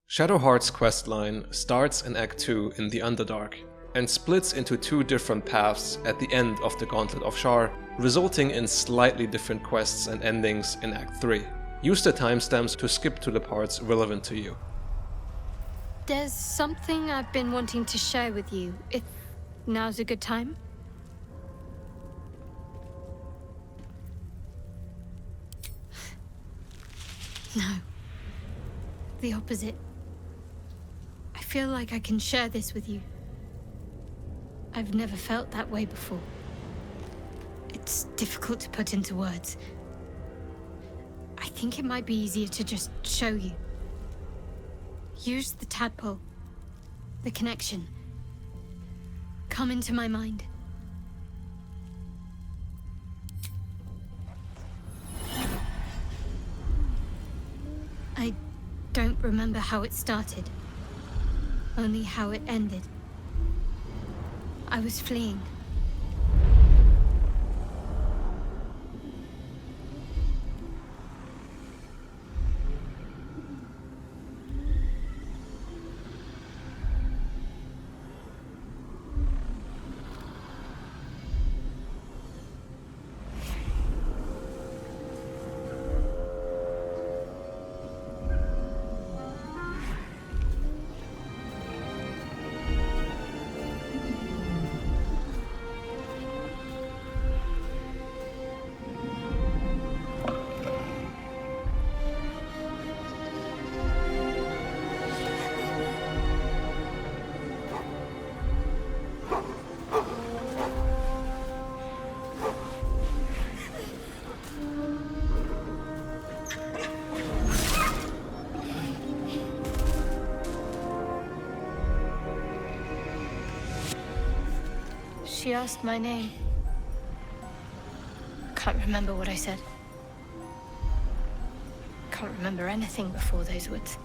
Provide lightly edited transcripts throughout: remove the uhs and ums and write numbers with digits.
Shadowheart's questline starts in Act 2 in the Underdark, and splits into two different paths at the end of the Gauntlet of Shaar, resulting in slightly different quests and endings in Act 3. Use the timestamps to skip to the parts relevant to you. There's something I've been wanting to share with you, if now's a good time. No. The opposite. I feel like I can share this with you. I've never felt that way before. It's difficult to put into words. I think it might be easier to just show you. Use the tadpole. The connection. Come into my mind. I don't remember how it started. Only how it ended. I was fleeing. She asked my name. Can't remember what I said. Can't remember anything before those words.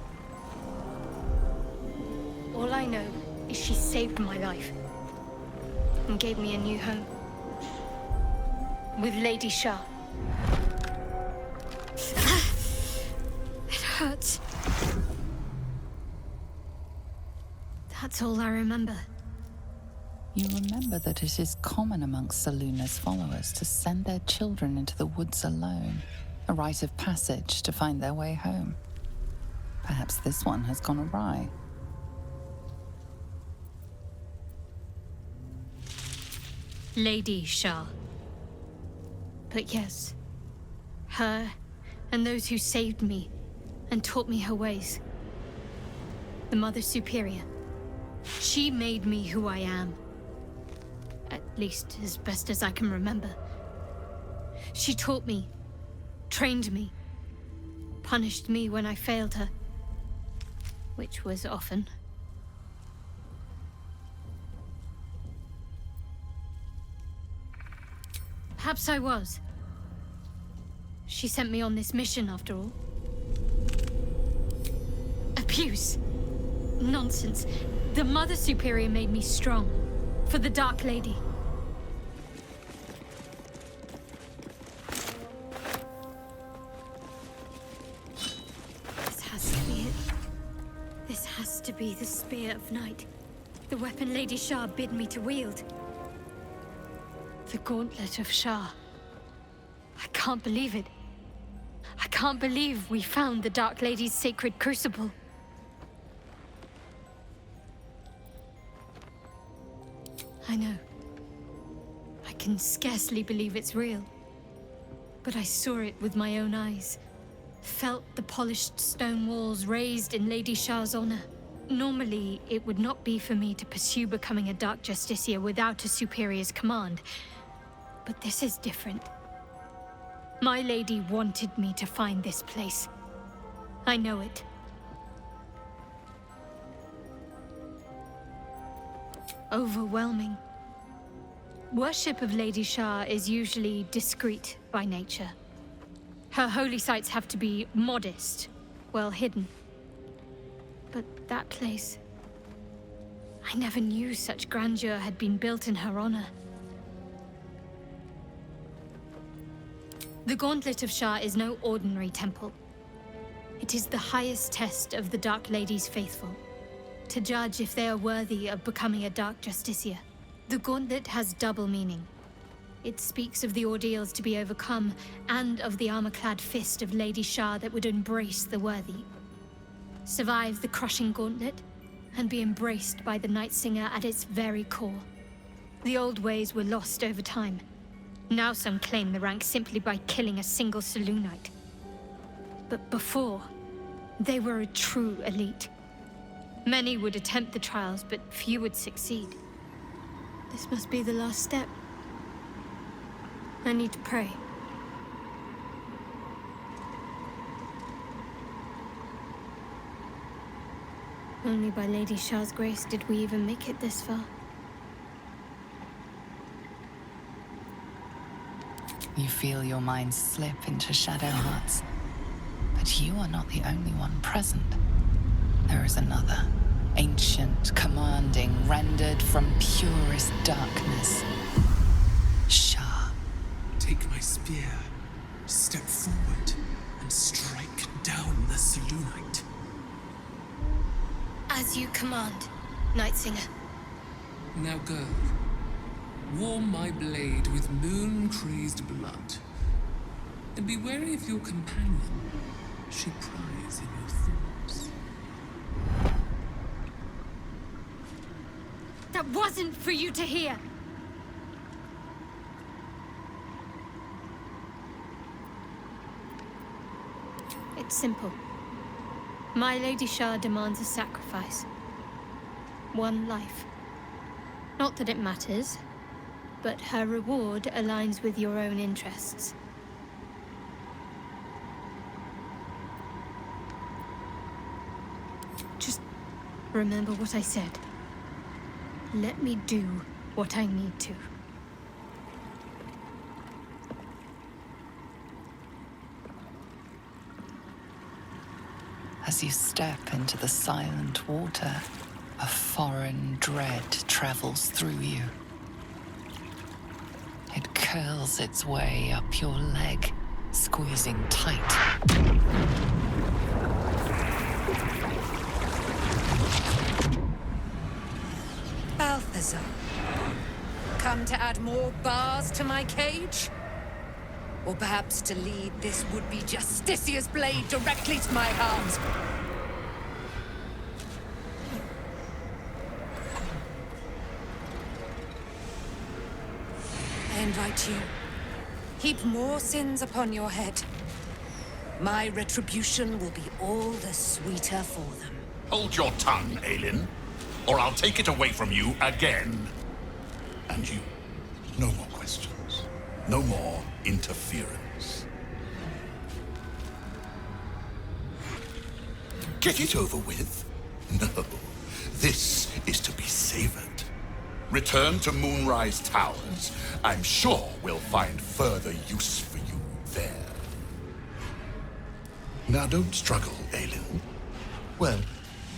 All I know is she saved my life and gave me a new home with Lady Shaar. It hurts. That's all I remember. You remember that it is common amongst Selûne's followers to send their children into the woods alone, a rite of passage to find their way home. Perhaps this one has gone awry. Lady Shaar. But yes, her and those who saved me and taught me her ways. The Mother Superior. She made me who I am. At least as best as I can remember. She taught me, trained me, punished me when I failed her, which was often. Perhaps I was. She sent me on this mission after all. Abuse. Nonsense. The Mother Superior made me strong. For the Dark Lady. This has to be it. This has to be the Spear of Night. The weapon Lady Shaar bid me to wield. The Gauntlet of Shaar. I can't believe it. I can't believe we found the Dark Lady's sacred crucible. I know. I can scarcely believe it's real. But I saw it with my own eyes. Felt the polished stone walls raised in Lady Shaar's honor. Normally, it would not be for me to pursue becoming a Dark Justiciar without a superior's command. But this is different. My lady wanted me to find this place. I know it. Overwhelming. Worship of Lady Shaar is usually discreet by nature. Her holy sites have to be modest, well hidden. But that place... I never knew such grandeur had been built in her honor. The Gauntlet of Shaar is no ordinary temple. It is the highest test of the Dark Lady's faithful, to judge if they are worthy of becoming a Dark Justiciar. The gauntlet has double meaning. It speaks of the ordeals to be overcome, and of the armor-clad fist of Lady Shaar that would embrace the worthy. Survive the crushing gauntlet, and be embraced by the Nightsinger at its very core. The old ways were lost over time. Now some claim the rank simply by killing a single Selûnite. But before, they were a true elite. Many would attempt the trials, but few would succeed. This must be the last step. I need to pray. Only by Lady Shaar's grace did we even make it this far. You feel your mind slip into Shadowheart's. But you are not the only one present. There is another, ancient, commanding, rendered from purest darkness. Shaar. Take my spear, step forward, and strike down the Selûnite. As you command, Nightsinger. Now go. Warm my blade with moon-crazed blood. And be wary of your companion. She pries in your thoughts. That wasn't for you to hear! It's simple. My Lady Shaar demands a sacrifice. One life. Not that it matters, but her reward aligns with your own interests. Just remember what I said. Let me do what I need to. As you step into the silent water, a foreign dread travels through you. It curls its way up your leg, squeezing tight. Balthazar, come to add more bars to my cage? Or perhaps to lead this would-be Justiciar's blade directly to my heart? I invite you. Heap more sins upon your head. My retribution will be all the sweeter for them. Hold your tongue, Aelin, or I'll take it away from you again. And you, no more questions. No more interference. Get it over with? No, this is to be savored. Return to Moonrise Towers. I'm sure we'll find further use for you there. Now don't struggle, Aelin. Well,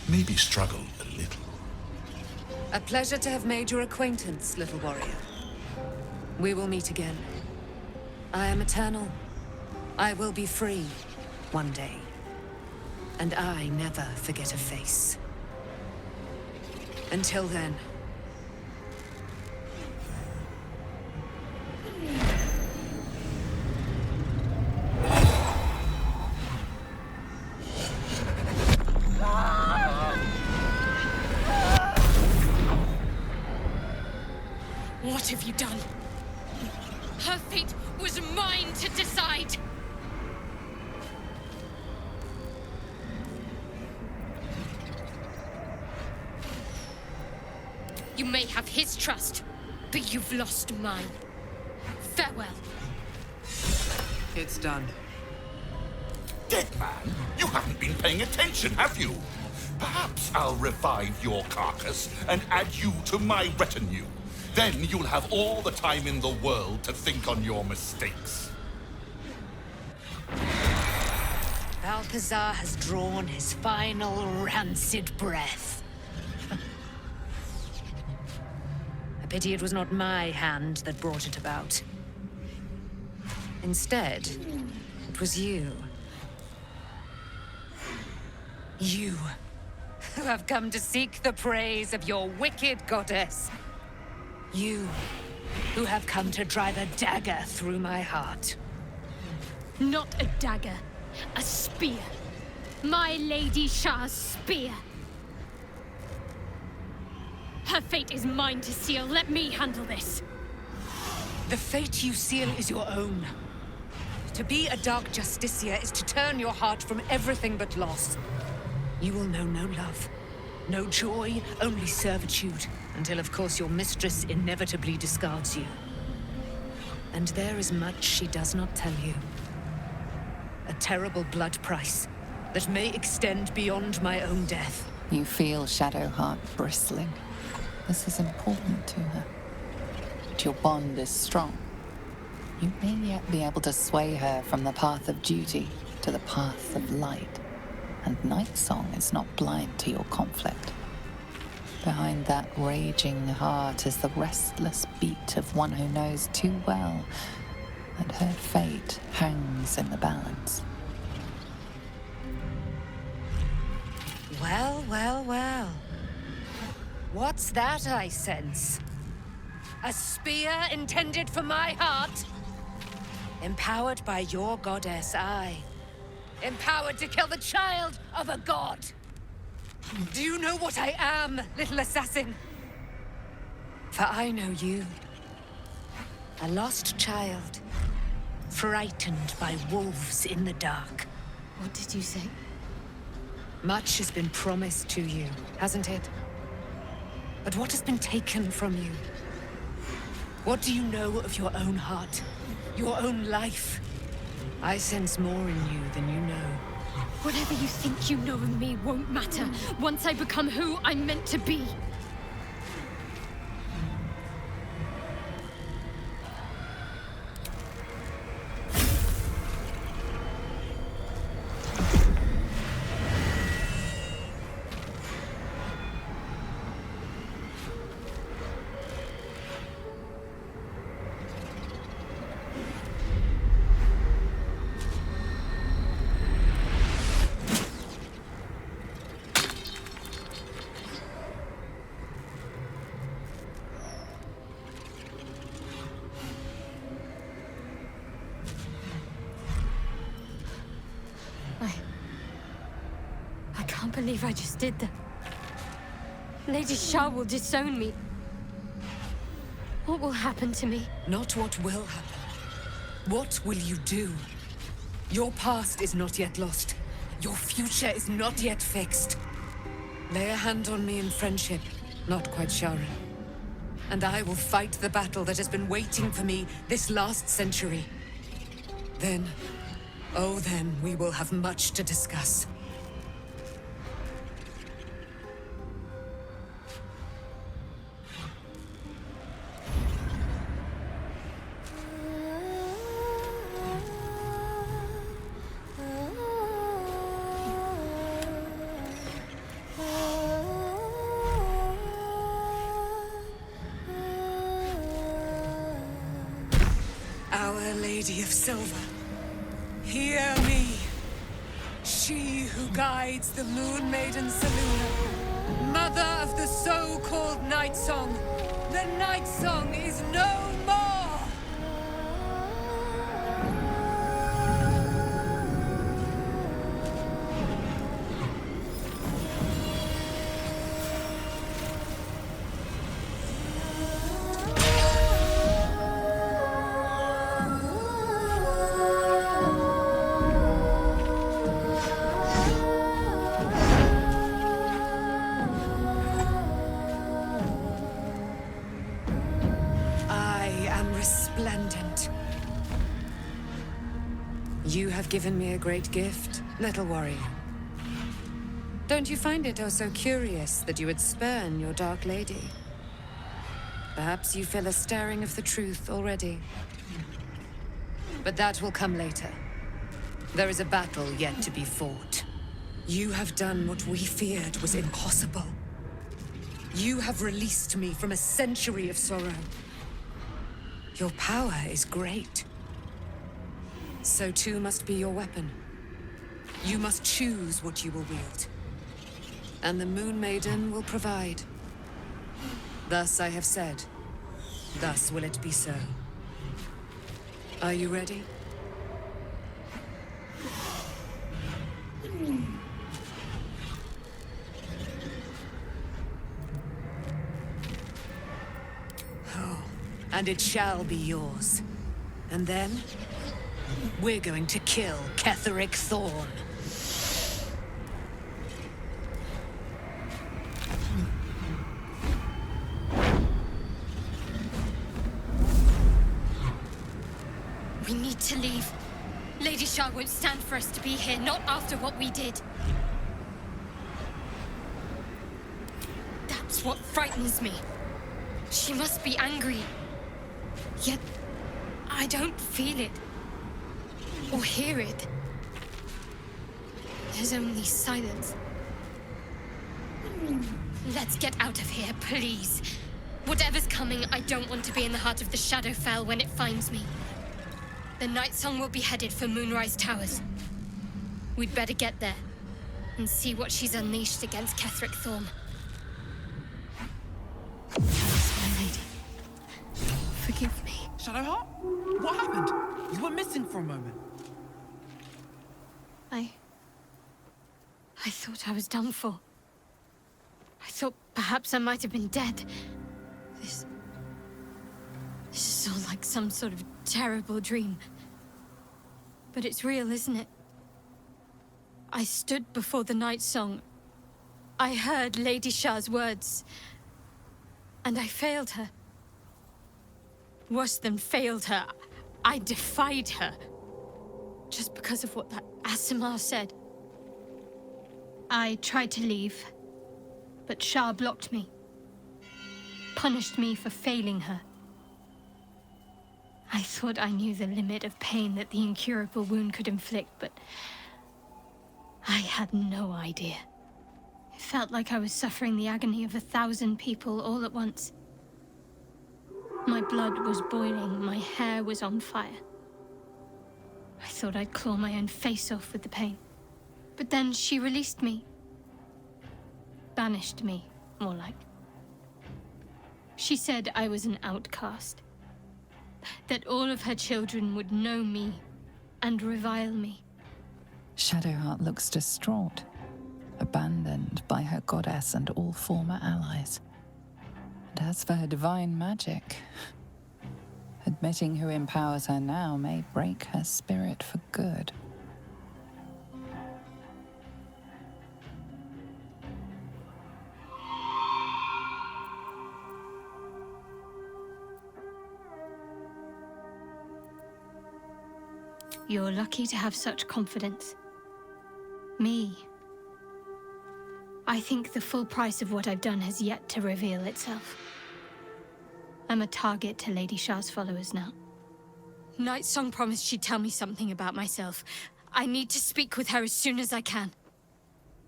maybe struggle a little. A pleasure to have made your acquaintance, little warrior. We will meet again. I am eternal. I will be free one day. And I never forget a face. Until then. What have you done? Her fate was mine to decide! You may have his trust, but you've lost mine. Farewell. It's done. Dead man, you haven't been paying attention, have you? Perhaps I'll revive your carcass and add you to my retinue. Then you'll have all the time in the world to think on your mistakes. Balthazar has drawn his final rancid breath. A pity it was not my hand that brought it about. Instead, it was you. You, who have come to seek the praise of your wicked goddess. You, who have come to drive a dagger through my heart. Not a dagger, a spear. My Lady Shaar's spear. Her fate is mine to seal. Let me handle this. The fate you seal is your own. To be a dark Justiciar is to turn your heart from everything but loss. You will know no love, no joy, only servitude, until of course your mistress inevitably discards you. And there is much she does not tell you. A terrible blood price that may extend beyond my own death. You feel Shadowheart bristling. This is important to her. But your bond is strong. You may yet be able to sway her from the path of duty to the path of light. And Nightsong is not blind to your conflict. Behind that raging heart is the restless beat of one who knows too well that her fate hangs in the balance. Well, well, well. What's that I sense? A spear intended for my heart? Empowered by your goddess, I. Empowered to kill the child of a god. Do you know what I am, little assassin? For I know you. A lost child. Frightened by wolves in the dark. What did you say? Much has been promised to you, hasn't it? But what has been taken from you? What do you know of your own heart? Your own life? I sense more in you than you know. Whatever you think you know of me won't matter once I become who I'm meant to be. I can't believe I just did that. Lady Shaar will disown me. What will happen to me? Not what will happen. What will you do? Your past is not yet lost. Your future is not yet fixed. Lay a hand on me in friendship, not quite Sharran. And I will fight the battle that has been waiting for me this last century. Then, oh then, we will have much to discuss. Our Lady of Silver, hear me. She who guides the Moon Maiden Selûne, mother of the so-called Nightsong. The Nightsong is no more! Resplendent. You have given me a great gift, little warrior. Don't you find it oh so curious that you would spurn your dark lady? Perhaps you feel a stirring of the truth already. But that will come later. There is a battle yet to be fought. You have done what we feared was impossible. You have released me from a century of sorrow. Your power is great. So too must be your weapon. You must choose what you will wield. And the Moon Maiden will provide. Thus I have said. Thus will it be so. Are you ready? Oh, and it shall be yours. And then, we're going to kill Ketheric Thorm. We need to leave. Lady Shaar won't stand for us to be here, not after what we did. That's what frightens me. She must be angry. Yet, I don't feel it. Or hear it. There's only silence. Let's get out of here, please. Whatever's coming, I don't want to be in the heart of the Shadowfell when it finds me. The Nightsong will be headed for Moonrise Towers. We'd better get there and see what she's unleashed against Ketheric Thorm. My lady, forgive me. Shadowheart? What happened? You were missing for a moment. I thought I was done for. I thought perhaps I might have been dead. This is all like some sort of terrible dream. But it's real, isn't it? I stood before the Nightsong. I heard Lady Shaar's words. And I failed her. Worse than failed her, I defied her. Just because of what that Aasimar said. I tried to leave, but Shaar blocked me. Punished me for failing her. I thought I knew the limit of pain that the incurable wound could inflict, but I had no idea. It felt like I was suffering the agony of 1,000 people all at once. My blood was boiling, my hair was on fire. I thought I'd claw my own face off with the pain. But then she released me. Banished me, more like. She said I was an outcast. That all of her children would know me and revile me. Shadowheart looks distraught, abandoned by her goddess and all former allies. And as for her divine magic, admitting who empowers her now may break her spirit for good. You're lucky to have such confidence. Me. I think the full price of what I've done has yet to reveal itself. I'm a target to Lady Shaar's followers now. Nightsong promised she'd tell me something about myself. I need to speak with her as soon as I can.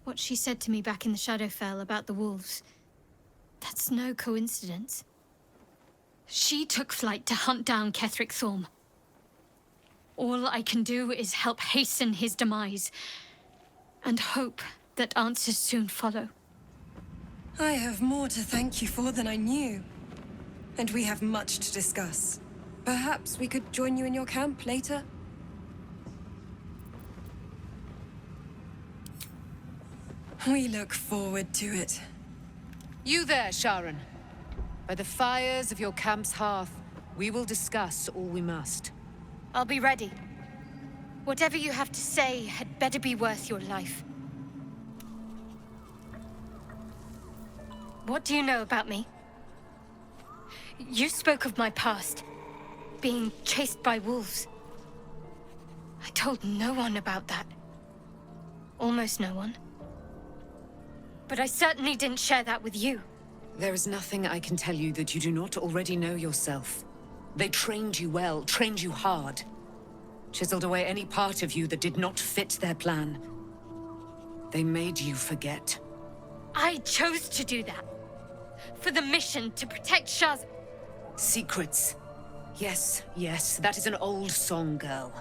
What she said to me back in the Shadowfell about the wolves, that's no coincidence. She took flight to hunt down Ketheric Thorm. All I can do is help hasten his demise, and hope that answers soon follow. I have more to thank you for than I knew. And we have much to discuss. Perhaps we could join you in your camp later? We look forward to it. You there, Sharran. By the fires of your camp's hearth, we will discuss all we must. I'll be ready. Whatever you have to say had better be worth your life. What do you know about me? You spoke of my past, being chased by wolves. I told no one about that. Almost no one. But I certainly didn't share that with you. There is nothing I can tell you that you do not already know yourself. They trained you well, trained you hard. Chiseled away any part of you that did not fit their plan. They made you forget. I chose to do that. For the mission to protect Shaar's... Secrets. Yes, yes, that is an old song, girl.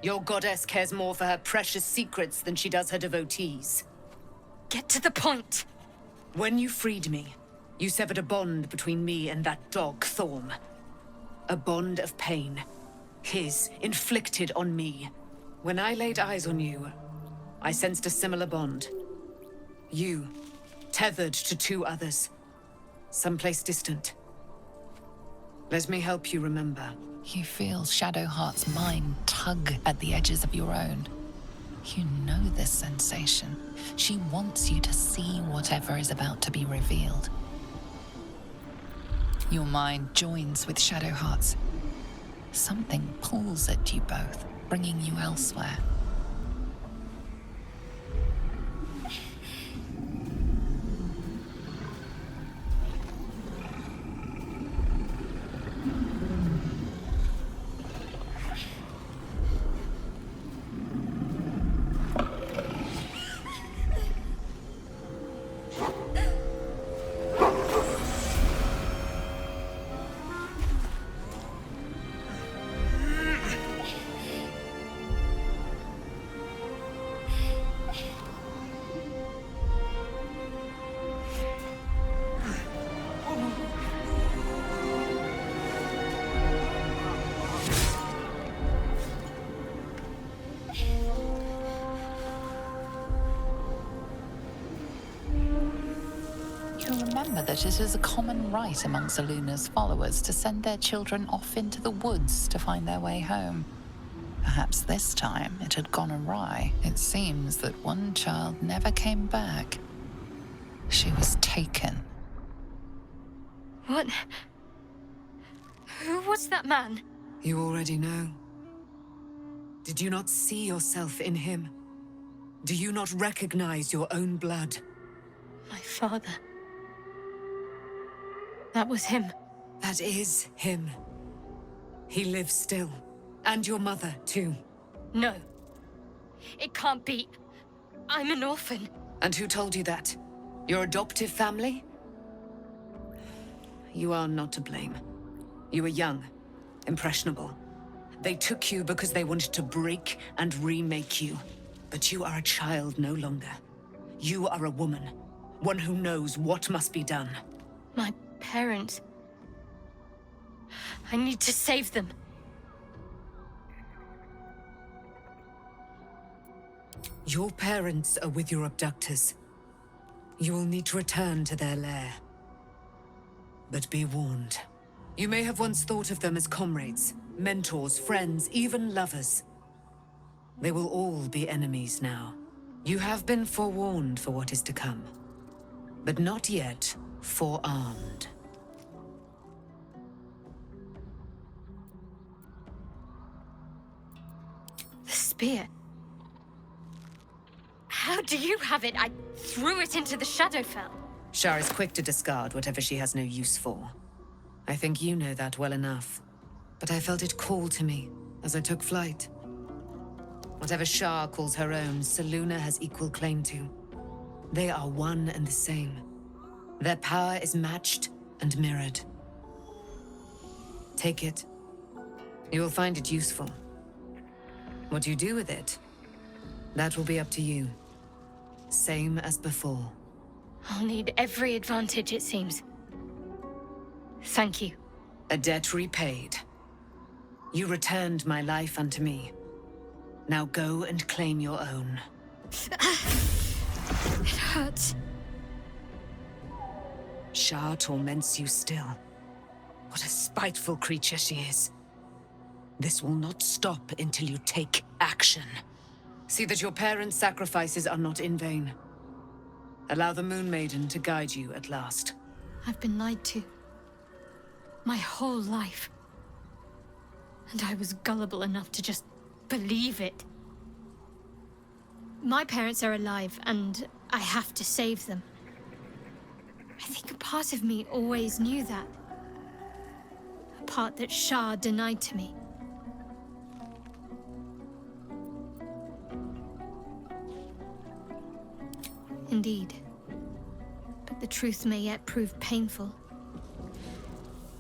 Your goddess cares more for her precious secrets than she does her devotees. Get to the point. When you freed me, you severed a bond between me and that dog, Thorm. A bond of pain. His, inflicted on me. When I laid eyes on you, I sensed a similar bond. You, tethered to two others. Someplace distant. Let me help you remember. You feel Shadowheart's mind tug at the edges of your own. You know this sensation. She wants you to see whatever is about to be revealed. Your mind joins with Shadowheart's. Something pulls at you both, bringing you elsewhere. Remember that it is a common rite among Selûne's followers to send their children off into the woods to find their way home. Perhaps this time it had gone awry. It seems that one child never came back. She was taken. What? Who was that man? You already know. Did you not see yourself in him? Do you not recognize your own blood? My father. That was him. That is him. He lives still. And your mother, too. No. It can't be. I'm an orphan. And who told you that? Your adoptive family? You are not to blame. You were young, impressionable. They took you because they wanted to break and remake you. But you are a child no longer. You are a woman. One who knows what must be done. My parents. I need to save them. Your parents are with your abductors. You will need to return to their lair. But be warned. You may have once thought of them as comrades, mentors, friends, even lovers. They will all be enemies now. You have been forewarned for what is to come, but not yet forearmed. The spear. How do you have it? I threw it into the Shadowfell. Shaar is quick to discard whatever she has no use for. I think you know that well enough. But I felt it call to me as I took flight. Whatever Shaar calls her own, Selûne has equal claim to. They are one and the same. Their power is matched and mirrored. Take it. You will find it useful. What you do with it, that will be up to you. Same as before. I'll need every advantage, it seems. Thank you. A debt repaid. You returned my life unto me. Now go and claim your own. It hurts. Shaar torments you still. What a spiteful creature she is. This will not stop until you take action. See that your parents' sacrifices are not in vain. Allow the Moon Maiden to guide you at last. I've been lied to. My whole life. And I was gullible enough to just believe it. My parents are alive, and I have to save them. I think a part of me always knew that. A part that Shaar denied to me. Indeed. But the truth may yet prove painful.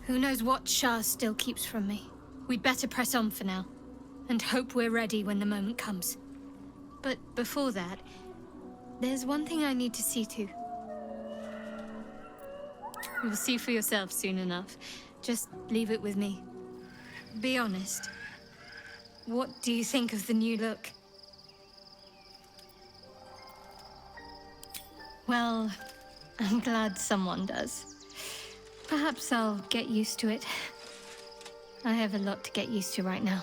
Who knows what Shaar still keeps from me? We'd better press on for now, and hope we're ready when the moment comes. But before that, There's one thing I need to see to. You'll see for yourself soon enough. Just leave it with me. Be honest. What do you think of the new look? Well, I'm glad someone does. Perhaps I'll get used to it. I have a lot to get used to right now.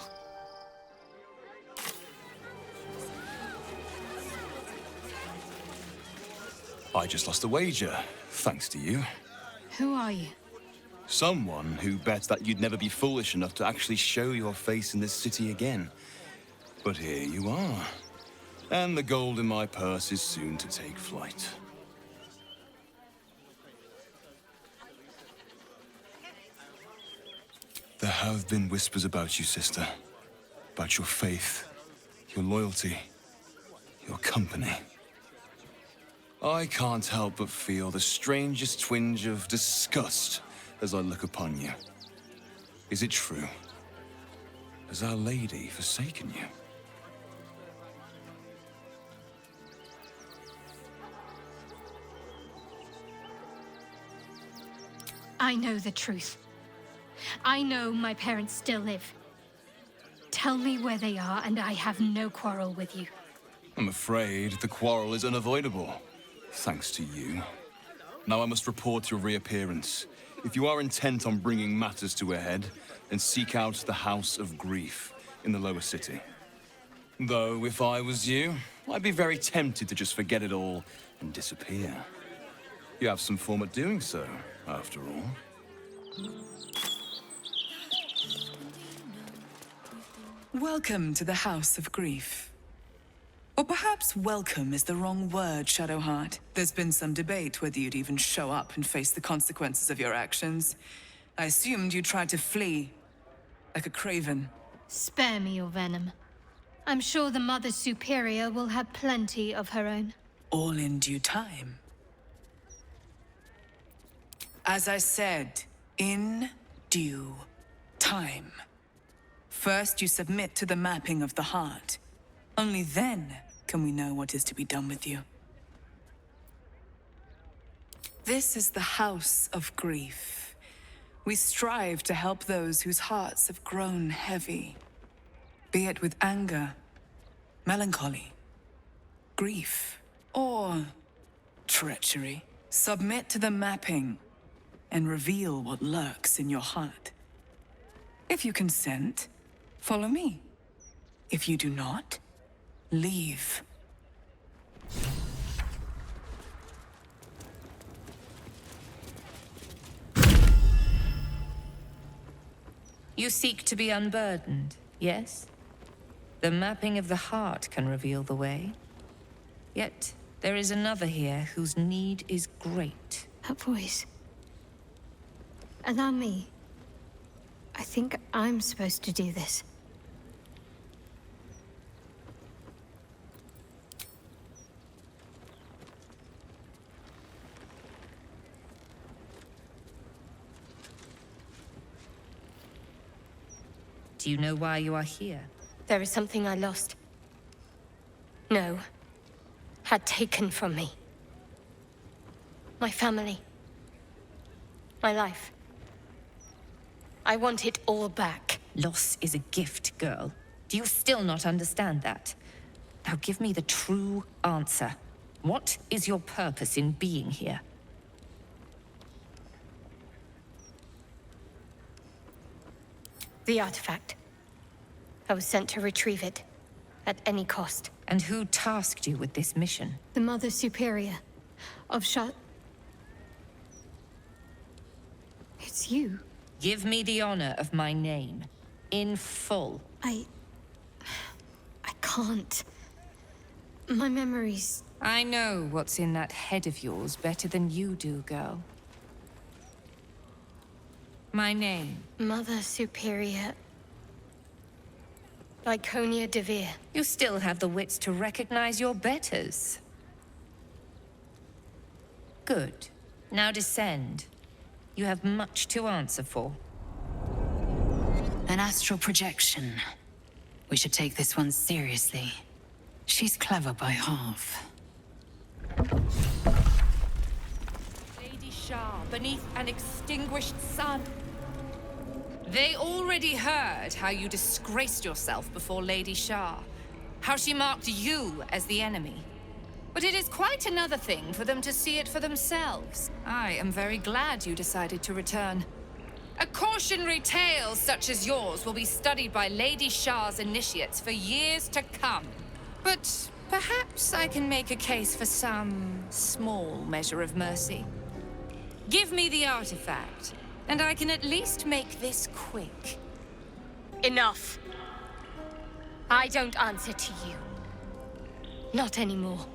I just lost a wager, thanks to you. Who are you? Someone who bet that you'd never be foolish enough to actually show your face in this city again. But here you are. And the gold in my purse is soon to take flight. There have been whispers about you, sister. About your faith, your loyalty, your company. I can't help but feel the strangest twinge of disgust as I look upon you. Is it true? Has Our Lady forsaken you? I know the truth. I know my parents still live. Tell me where they are, and I have no quarrel with you. I'm afraid the quarrel is unavoidable, thanks to you. Now I must report your reappearance. If you are intent on bringing matters to a head, then seek out the House of Grief in the lower city. Though, if I was you, I'd be very tempted to just forget it all and disappear. You have some form at doing so, after all. Welcome to the House of Grief. Or perhaps welcome is the wrong word, Shadowheart. There's been some debate whether you'd even show up and face the consequences of your actions. I assumed you tried to flee, like a craven. Spare me your venom. I'm sure the Mother Superior will have plenty of her own. All in due time. As I said, in due time. First, you submit to the mapping of the heart. Only then can we know what is to be done with you. This is the House of Grief. We strive to help those whose hearts have grown heavy. Be it with anger, melancholy, grief, or treachery. Submit to the mapping and reveal what lurks in your heart. If you consent, follow me. If you do not, leave. You seek to be unburdened, yes? The mapping of the heart can reveal the way. Yet, there is another here whose need is great. That voice. Allow me. I think I'm supposed to do this. Do you know why you are here? There is something I lost. No. Had taken from me. My family. My life. I want it all back. Loss is a gift, girl. Do you still not understand that? Now give me the true answer. What is your purpose in being here? The artifact. I was sent to retrieve it. At any cost. And who tasked you with this mission? The Mother Superior. Of It's you. Give me the honor of my name. In full. I can't. My memories... I know what's in that head of yours better than you do, girl. My name. Mother Superior... Viconia DeVir. You still have the wits to recognize your betters. Good. Now descend. You have much to answer for. An astral projection. We should take this one seriously. She's clever by half. Shaar beneath an extinguished sun. They already heard how you disgraced yourself before Lady Shaar, how she marked you as the enemy. But it is quite another thing for them to see it for themselves. I am very glad you decided to return. A cautionary tale such as yours will be studied by Lady Shaar's initiates for years to come. But perhaps I can make a case for some small measure of mercy. Give me the artifact, and I can at least make this quick. Enough. I don't answer to you. Not anymore.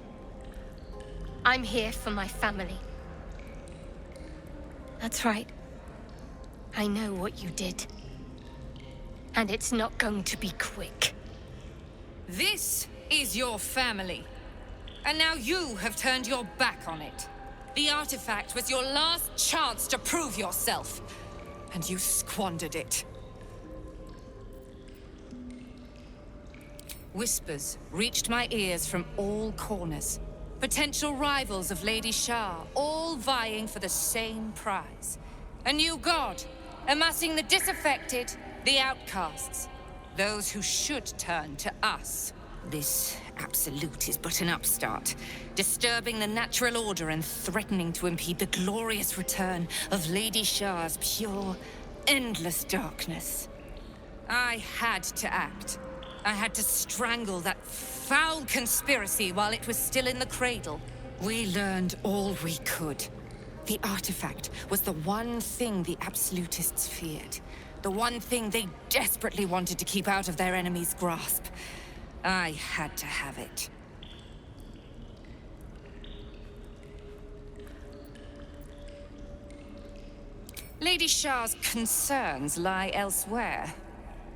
I'm here for my family. That's right. I know what you did. And it's not going to be quick. This is your family. And now you have turned your back on it. The artifact was your last chance to prove yourself. And you squandered it. Whispers reached my ears from all corners. Potential rivals of Lady Shaar, all vying for the same prize. A new god, amassing the disaffected, the outcasts. Those who should turn to us. This Absolute is but an upstart, disturbing the natural order and threatening to impede the glorious return of Lady Shaar's pure, endless darkness. I had to act. I had to strangle that foul conspiracy while it was still in the cradle. We learned all we could. The artifact was the one thing the Absolutists feared. The one thing they desperately wanted to keep out of their enemy's grasp. I had to have it. Lady Shaar's concerns lie elsewhere,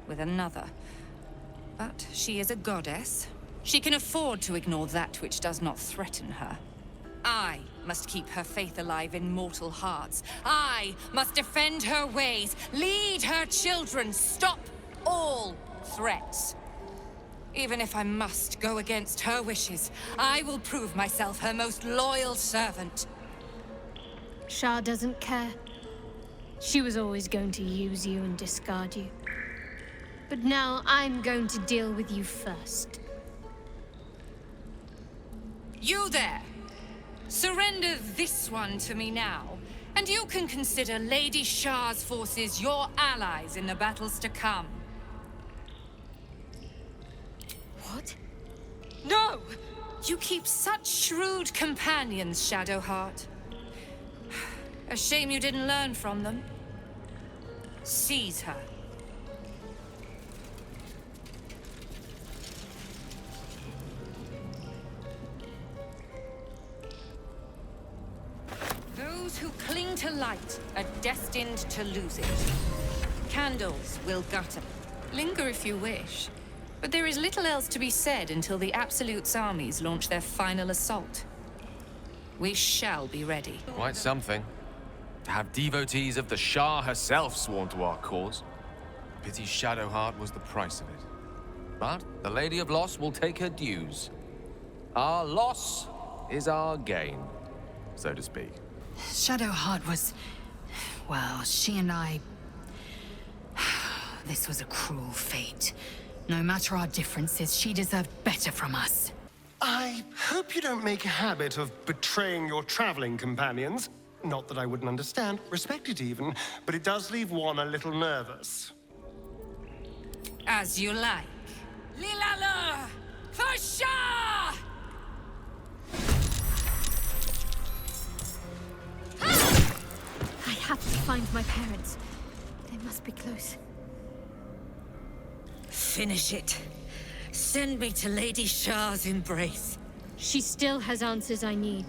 with another. But she is a goddess. She can afford to ignore that which does not threaten her. I must keep her faith alive in mortal hearts. I must defend her ways, lead her children, stop all threats. Even if I must go against her wishes, I will prove myself her most loyal servant. Shaar doesn't care. She was always going to use you and discard you. But now I'm going to deal with you first. You there! Surrender this one to me now, and you can consider Lady Shaar's forces your allies in the battles to come. What? No! You keep such shrewd companions, Shadowheart. A shame you didn't learn from them. Seize her. Those who cling to light are destined to lose it. Candles will gutter. Linger if you wish. But there is little else to be said until the Absolute's armies launch their final assault. We shall be ready. Quite something. To have devotees of the Shaar herself sworn to our cause. Pity Shadowheart was the price of it. But the Lady of Loss will take her dues. Our loss is our gain, so to speak. Shadowheart was... well, she and I... This was a cruel fate. No matter our differences, she deserved better from us. I hope you don't make a habit of betraying your traveling companions. Not that I wouldn't understand, respect it even, but it does leave one a little nervous. As you like. Lilala! For Shaar! I have to find my parents. They must be close. Finish it. Send me to Lady Shaar's embrace. She still has answers I need.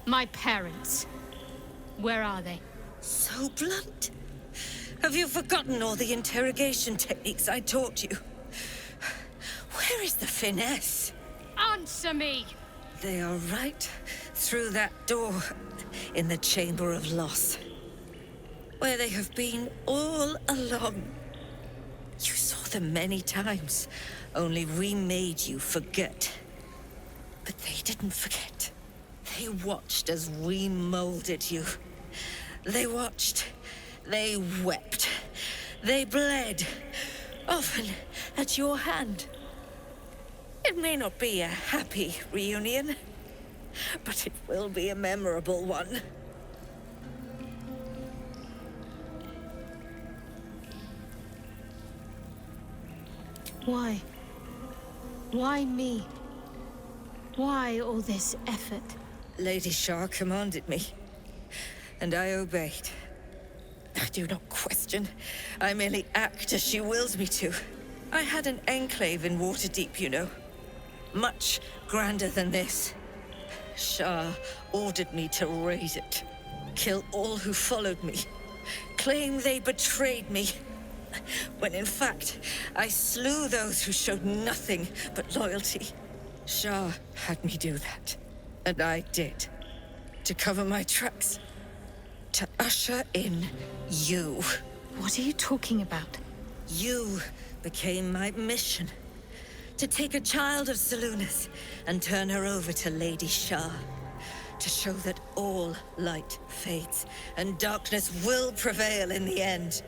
My parents. Where are they? So blunt. Have you forgotten all the interrogation techniques I taught you? Where is the finesse? Answer me! They are right through that door in the Chamber of Loss. Where they have been all along. You saw them many times, only we made you forget. But they didn't forget. They watched as we molded you. They watched. They wept. They bled. Often at your hand. It may not be a happy reunion, but it will be a memorable one. Why? Why me? Why all this effort? Lady Shaar commanded me, and I obeyed. I do not question. I merely act as she wills me to. I had an enclave in Waterdeep, you know. Much grander than this. Shaar ordered me to raise it. Kill all who followed me. Claim they betrayed me. When in fact, I slew those who showed nothing but loyalty. Shaar had me do that. And I did. To cover my tracks. To usher in you. What are you talking about? You became my mission. To take a child of Selûne's and turn her over to Lady Shaar. To show that all light fades and darkness will prevail in the end.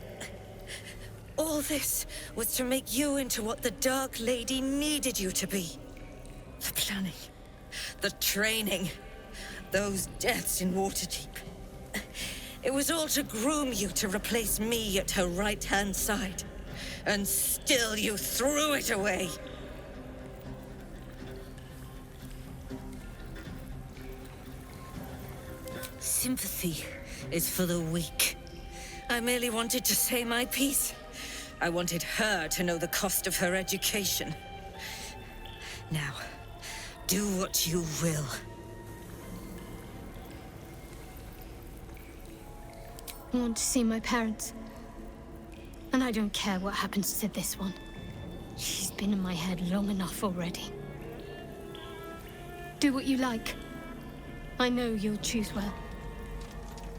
All this was to make you into what the Dark Lady needed you to be. The planning, the training, those deaths in Waterdeep. It was all to groom you to replace me at her right-hand side. And still you threw it away. Sympathy is for the weak. I merely wanted to say my piece. I wanted her to know the cost of her education. Now, do what you will. I want to see my parents. And I don't care what happens to this one. She's been in my head long enough already. Do what you like. I know you'll choose well.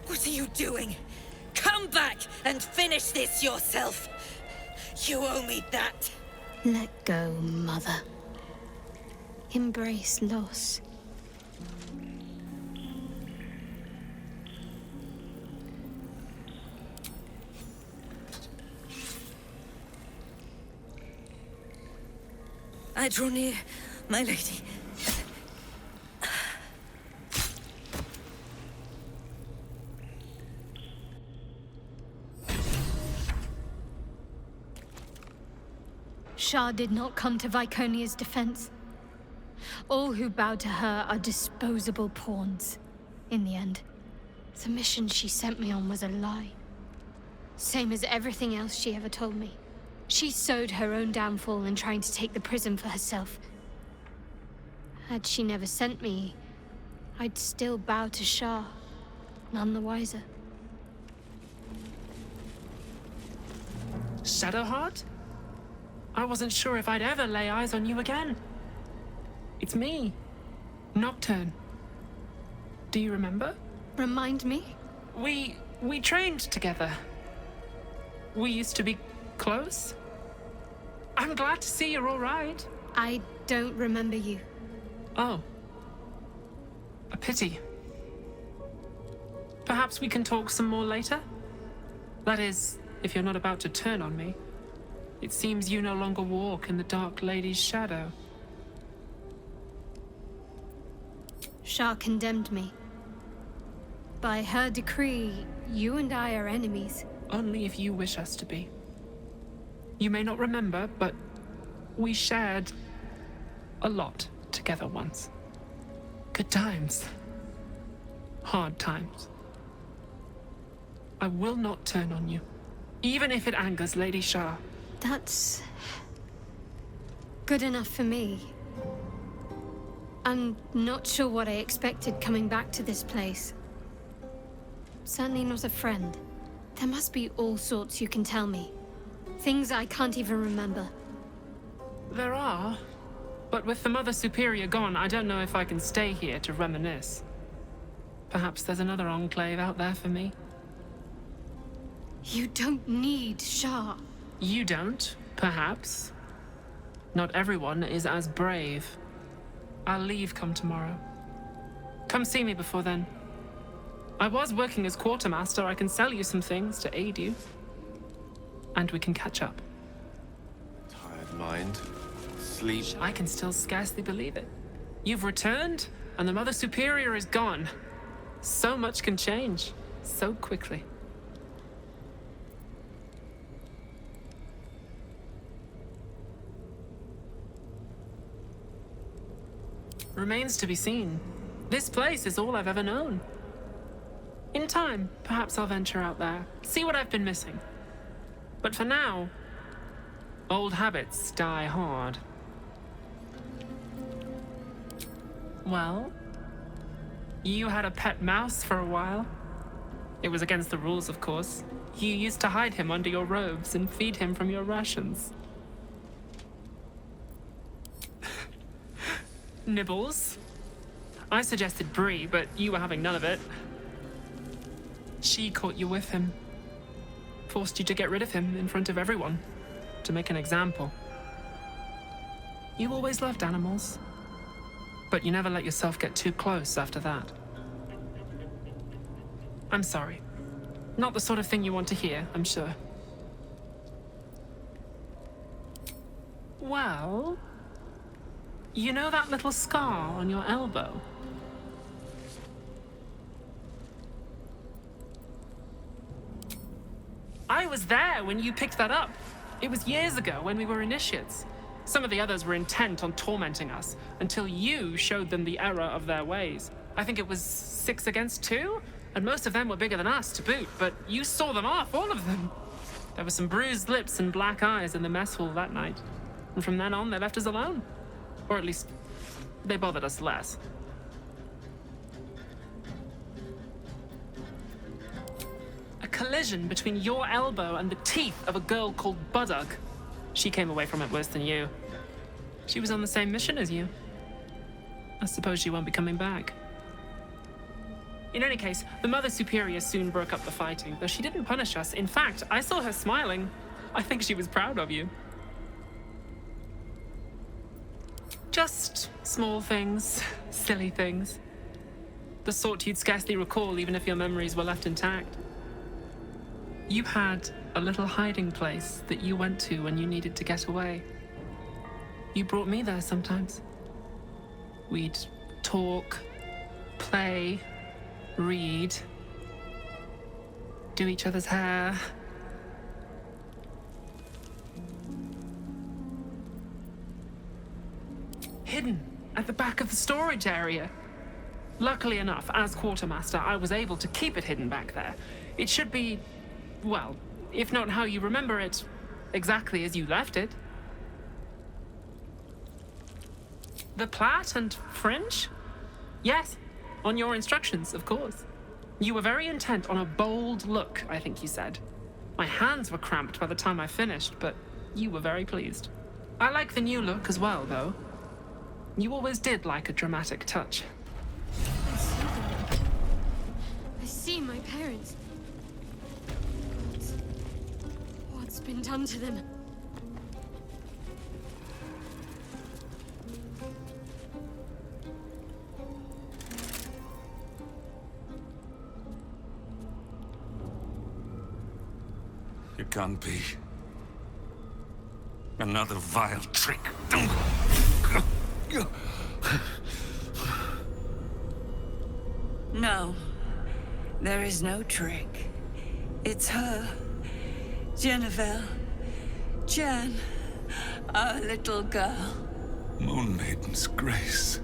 What are you doing? Come back and finish this yourself. You owe me that. Let go, Mother. Embrace loss. I draw near, my lady. Shaar did not come to Viconia's defense. All who bow to her are disposable pawns. In the end, the mission she sent me on was a lie. Same as everything else she ever told me. She sowed her own downfall in trying to take the prism for herself. Had she never sent me, I'd still bow to Shaar, none the wiser. Shadowheart? I wasn't sure if I'd ever lay eyes on you again. It's me, Nocturne. Do you remember? Remind me? We trained together. We used to be close. I'm glad to see you're all right. I don't remember you. Oh. A pity. Perhaps we can talk some more later? That is, if you're not about to turn on me. It seems you no longer walk in the Dark Lady's shadow. Shaar condemned me. By her decree, you and I are enemies. Only if you wish us to be. You may not remember, but we shared a lot together once. Good times. Hard times. I will not turn on you, even if it angers Lady Shaar. That's good enough for me. I'm not sure what I expected coming back to this place. Certainly not a friend. There must be all sorts you can tell me. Things I can't even remember. There are, but with the Mother Superior gone, I don't know if I can stay here to reminisce. Perhaps there's another enclave out there for me. You don't need Shaar. You don't, perhaps. Not everyone is as brave. I'll leave come tomorrow. Come see me before then. I was working as quartermaster. I can sell you some things to aid you. And we can catch up. Tired mind. Sleep. I can still scarcely believe it. You've returned, and the Mother Superior is gone. So much can change, so quickly. Remains to be seen. This place is all I've ever known. In time, perhaps I'll venture out there, see what I've been missing. But for now, old habits die hard. Well, you had a pet mouse for a while. It was against the rules, of course. You used to hide him under your robes and feed him from your rations. Nibbles. I suggested Bree, but you were having none of it. She caught you with him. Forced you to get rid of him in front of everyone. To make an example. You always loved animals. But you never let yourself get too close after that. I'm sorry. Not the sort of thing you want to hear, I'm sure. Well... You know that little scar on your elbow? I was there when you picked that up. It was years ago when we were initiates. Some of the others were intent on tormenting us until you showed them the error of their ways. I think it was 6 against 2, and most of them were bigger than us to boot, but you saw them off, all of them. There were some bruised lips and black eyes in the mess hall that night, and from then on they left us alone. Or at least, they bothered us less. A collision between your elbow and the teeth of a girl called Buddock. She came away from it worse than you. She was on the same mission as you. I suppose she won't be coming back. In any case, the Mother Superior soon broke up the fighting, though she didn't punish us. In fact, I saw her smiling. I think she was proud of you. Just small things, silly things. The sort you'd scarcely recall even if your memories were left intact. You had a little hiding place that you went to when you needed to get away. You brought me there sometimes. We'd talk, play, read, do each other's hair. Hidden at the back of the storage area. Luckily enough, as quartermaster, I was able to keep it hidden back there. It should be, well, if not how you remember it, exactly as you left it. The plait and fringe? Yes, on your instructions, of course. You were very intent on a bold look, I think you said. My hands were cramped by the time I finished, but you were very pleased. I like the new look as well, though. You always did like a dramatic touch. I see them. I see my parents. What's been done to them? It can't be. Another vile trick. No, there is no trick. It's her. Jennifer. Jan. Our little girl. Moon Maiden's grace.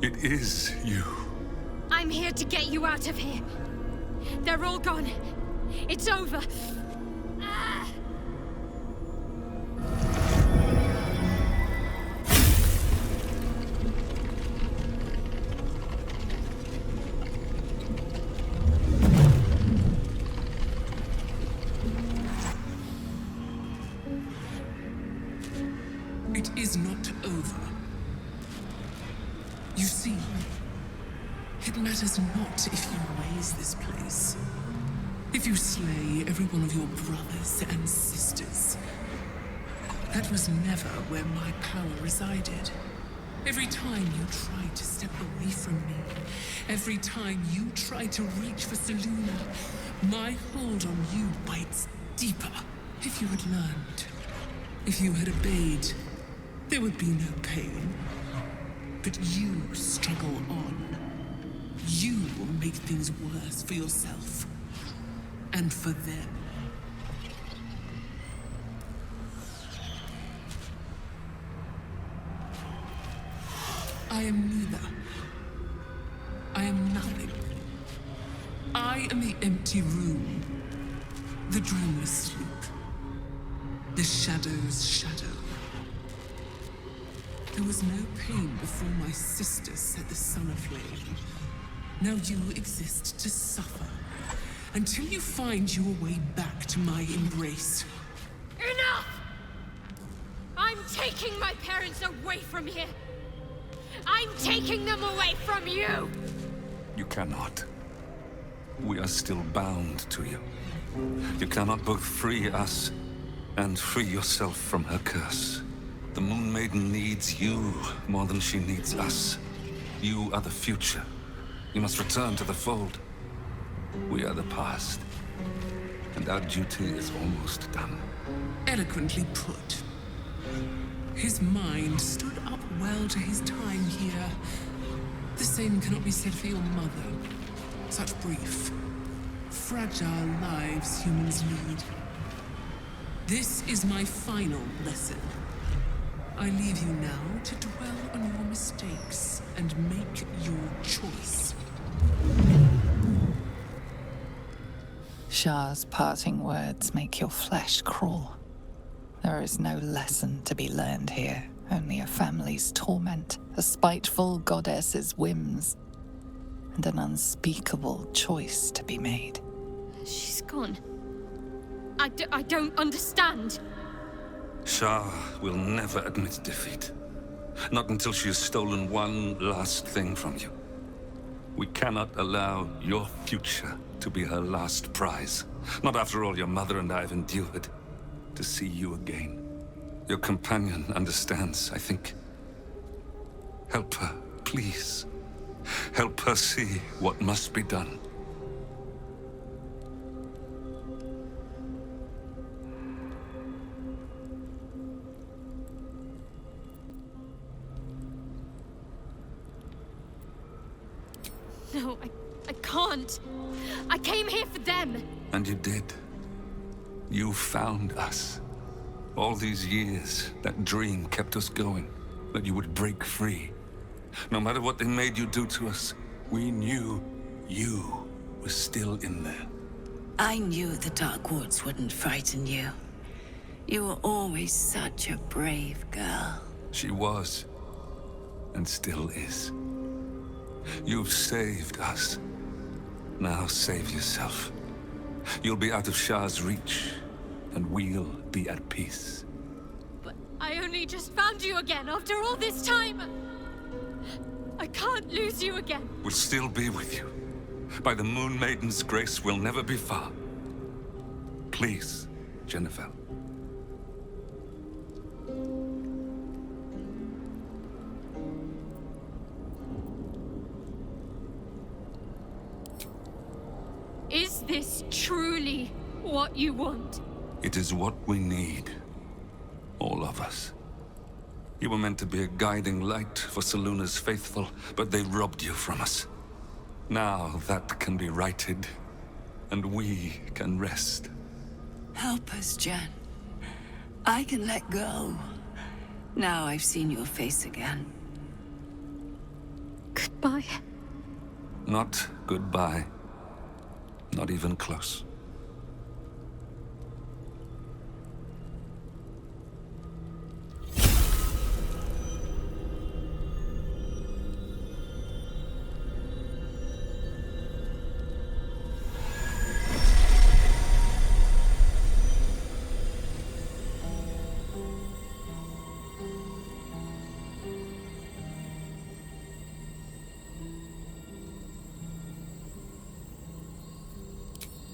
It is you. I'm here to get you out of here. They're all gone. It's over. Ah! It is not over. You see, it matters not if you raise this place. If you slay every one of your brothers and sisters. That was never where my power resided. Every time you try to step away from me, every time you try to reach for Selûne, my hold on you bites deeper. If you had learned, if you had obeyed, there would be no pain. But you struggle on. You will make things worse for yourself. And for them. I am neither. I am nothing. I am the empty room. The dreamless sleep. The shadow's shadow. There was no pain before my sister set the sun aflame. Now you exist to suffer. Until you find your way back to my embrace. Enough! I'm taking my parents away from here. I'm taking them away from you! You cannot. We are still bound to you. You cannot both free us and free yourself from her curse. The Moon Maiden needs you more than she needs us. You are the future. You must return to the fold. We are the past. And our duty is almost done. Eloquently put. His mind stood up well to his time here. The same cannot be said for your mother. Such brief, fragile lives humans lead. This is my final lesson. I leave you now to dwell on your mistakes and make your choice. Shaar's parting words make your flesh crawl. There is no lesson to be learned here, only a family's torment, a spiteful goddess's whims, and an unspeakable choice to be made. She's gone. I don't understand. Shaar will never admit defeat. Not until she has stolen one last thing from you. We cannot allow your future to be her last prize. Not after all your mother and I have endured. To see you again. Your companion understands, I think. Help her, please. Help her see what must be done. No, I can't. I came here for them. And you did. You found us. All these years, that dream kept us going. That you would break free. No matter what they made you do to us, we knew you were still in there. I knew the Dark Woods wouldn't frighten you. You were always such a brave girl. She was. And still is. You've saved us. Now save yourself. You'll be out of Shaar's reach, and we'll be at peace. But I only just found you again after all this time. I can't lose you again. We'll still be with you. By the Moon Maiden's grace, we'll never be far. Please, Jennifer. Is this truly what you want? It is what we need. All of us. You were meant to be a guiding light for Selûne's faithful, but they robbed you from us. Now that can be righted, and we can rest. Help us, Jen. I can let go. Now I've seen your face again. Goodbye. Not goodbye. Not even close.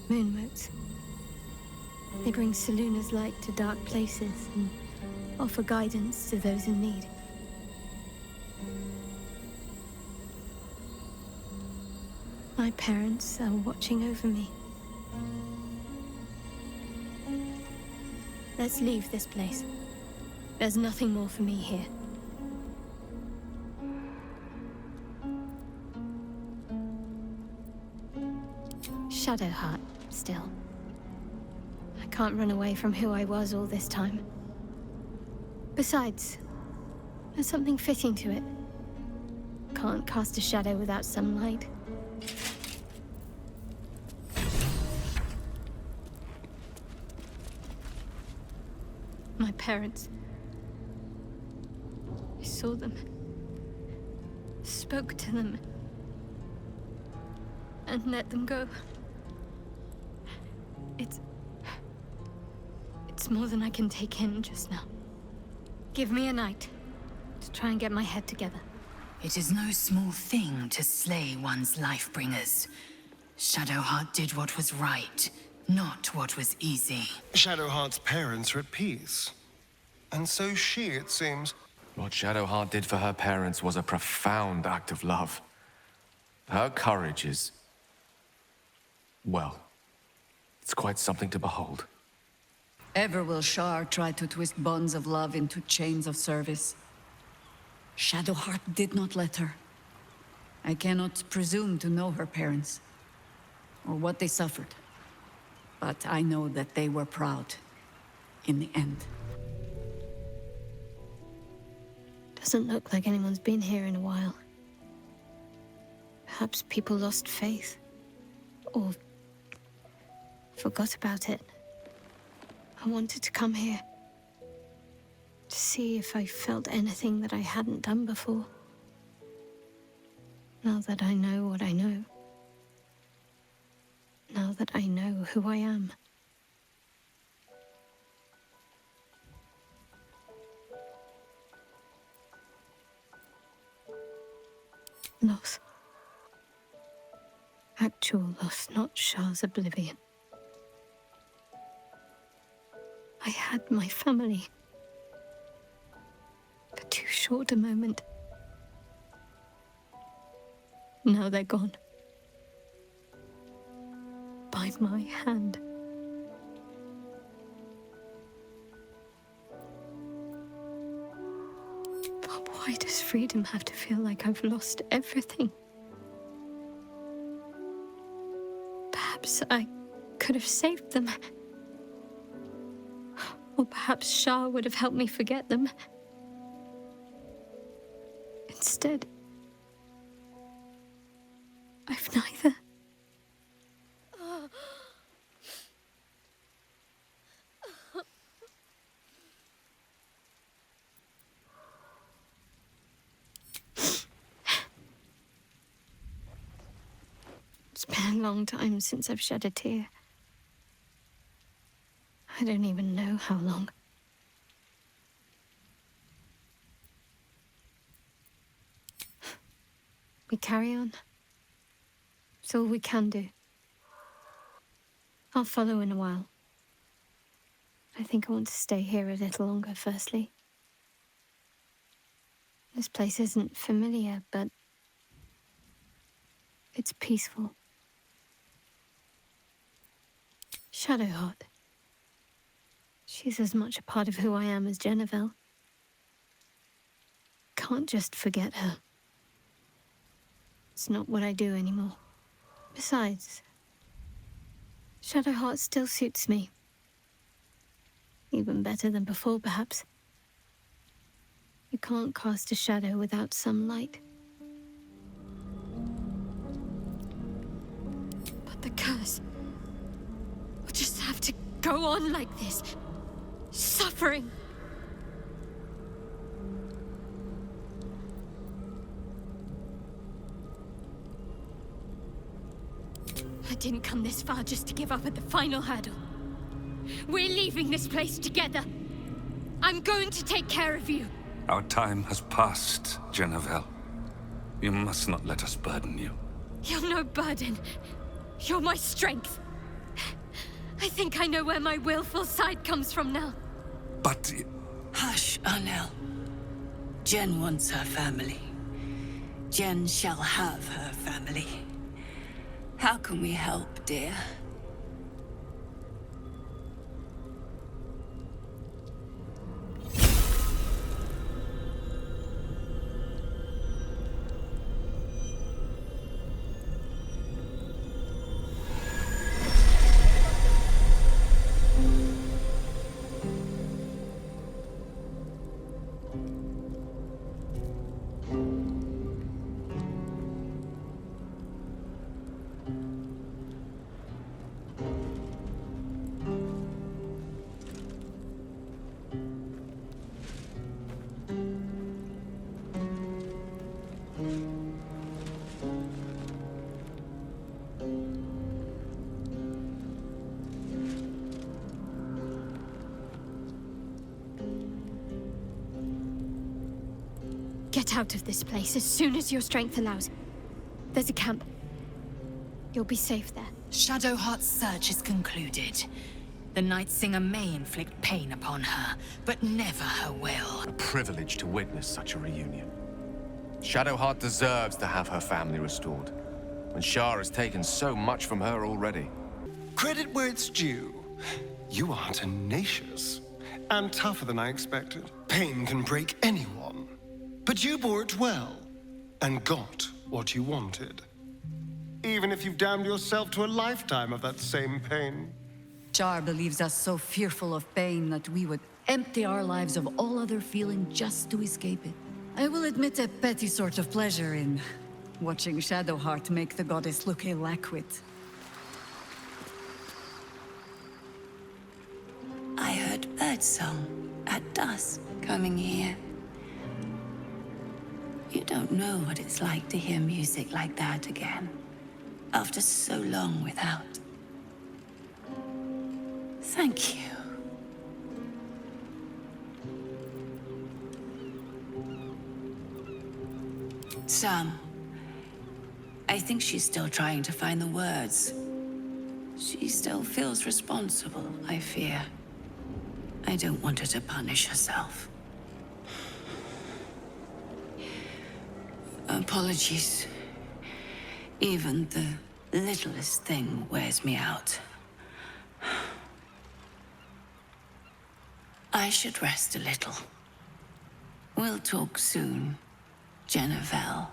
Moonmotes. They bring Selûne's light to dark places and offer guidance to those in need. My parents are watching over me. Let's leave this place. There's nothing more for me here. Shadowheart, still. I can't run away from who I was all this time. Besides, there's something fitting to it. Can't cast a shadow without some light. My parents. I saw them. Spoke to them. And let them go. It's more than I can take in just now. Give me a night to try and get my head together. It is no small thing to slay one's life-bringers. Shadowheart did what was right, not what was easy. Shadowheart's parents are at peace. And so she, it seems. What Shadowheart did for her parents was a profound act of love. Her courage is... well, it's quite something to behold. Ever will Shaar try to twist bonds of love into chains of service. Shadowheart did not let her. I cannot presume to know her parents, or what they suffered. But I know that they were proud, in the end. Doesn't look like anyone's been here in a while. Perhaps people lost faith, or forgot about it. I wanted to come here to see if I felt anything that I hadn't done before. Now that I know what I know. Now that I know who I am. Loss. Actual loss, not Shaar's oblivion. I had my family. For too short a moment. Now they're gone. By my hand. But why does freedom have to feel like I've lost everything? Perhaps I could have saved them. Or perhaps Shaar would have helped me forget them. Instead, I've neither. It's been a long time since I've shed a tear. I don't even know how long. We carry on. It's all we can do. I'll follow in a while. I think I want to stay here a little longer, firstly. This place isn't familiar, but it's peaceful. Shadowheart. She's as much a part of who I am as Jennifer. Can't just forget her. It's not what I do anymore. Besides, Shadowheart still suits me. Even better than before, perhaps. You can't cast a shadow without some light. But the curse will just have to go on like this. Suffering. I didn't come this far just to give up at the final hurdle. We're leaving this place together. I'm going to take care of you. Our time has passed, Jennifer. You must not let us burden you. You're no burden. You're my strength. I think I know where my willful side comes from now. But... Hush, Arnel. Jen wants her family. Jen shall have her family. How can we help, dear? Get out of this place as soon as your strength allows. There's a camp. You'll be safe there. Shadowheart's search is concluded. The Nightsinger may inflict pain upon her, but never her will. A privilege to witness such a reunion. Shadowheart deserves to have her family restored, when Shaar has taken so much from her already. Credit where it's due. You are tenacious, and tougher than I expected. Pain can break anyone. But you bore it well, and got what you wanted. Even if you've damned yourself to a lifetime of that same pain. Shaar believes us so fearful of pain that we would empty our lives of all other feeling just to escape it. I will admit a petty sort of pleasure in watching Shadowheart make the goddess look ill-equipped. I heard birdsong at dusk coming here. You don't know what it's like to hear music like that again, after so long without. Thank you. Sam, I think she's still trying to find the words. She still feels responsible, I fear. I don't want her to punish herself. Apologies. Even the littlest thing wears me out. I should rest a little. We'll talk soon, Jennifer.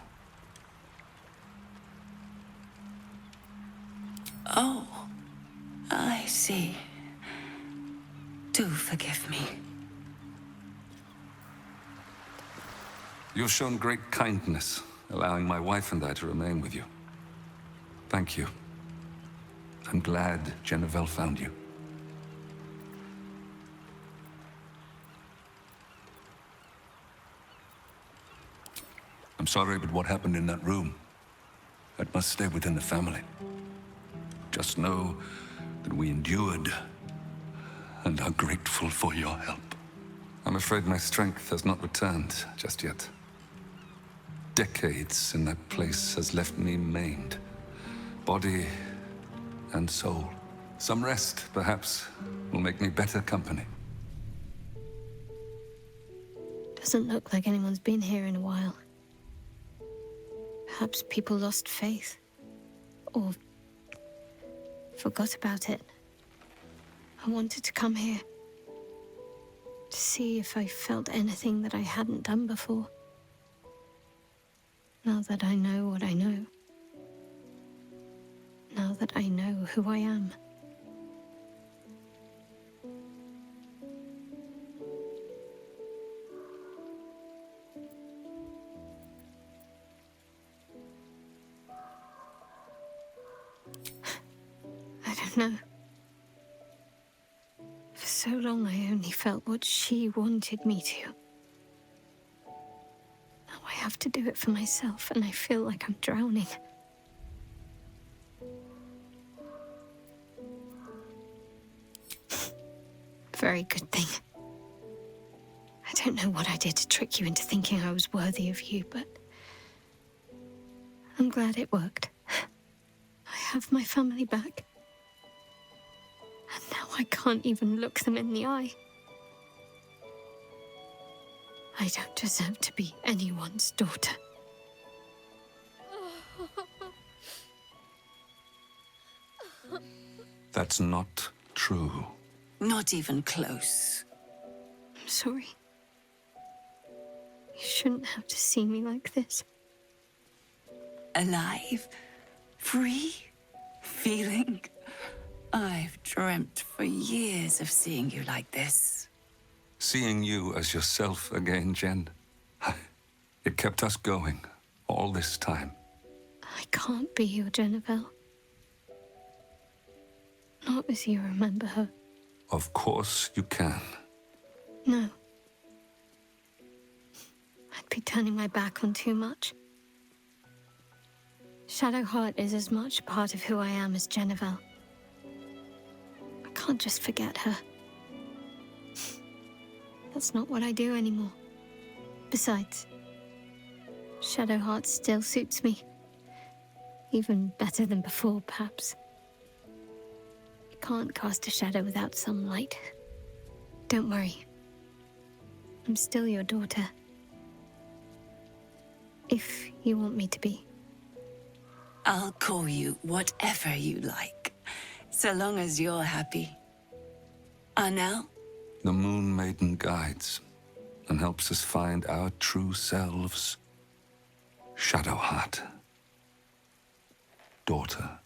Oh, I see. Do forgive me. You've shown great kindness, allowing my wife and I to remain with you. Thank you. I'm glad Jennifer found you. I'm sorry, but what happened in that room, that must stay within the family. Just know that we endured and are grateful for your help. I'm afraid my strength has not returned just yet. Decades in that place has left me maimed, body and soul. Some rest, perhaps, will make me better company. Doesn't look like anyone's been here in a while. Perhaps people lost faith. Or forgot about it. I wanted to come here. To see if I felt anything that I hadn't done before. Now that I know what I know. Now that I know who I am. I don't know. For so long I only felt what she wanted me to. Now I have to do it for myself, and I feel like I'm drowning. Very good thing. I don't know what I did to trick you into thinking I was worthy of you, but I'm glad it worked. I have my family back. And now I can't even look them in the eye. I don't deserve to be anyone's daughter. That's not true. Not even close. I'm sorry. You shouldn't have to see me like this. Alive? Free? Feeling? I've dreamt for years of seeing you like this. Seeing you as yourself again, Jen. It kept us going all this time. I can't be your Jennifer. Not as you remember her. Of course you can. No. I'd be turning my back on too much. Shadowheart is as much a part of who I am as Jennifer. I can't just forget her. That's not what I do anymore. Besides, Shadowheart still suits me. Even better than before, perhaps. You can't cast a shadow without some light. Don't worry. I'm still your daughter. If you want me to be. I'll call you whatever you like, so long as you're happy. Anel? The Moon Maiden guides and helps us find our true selves. Shadowheart. Daughter.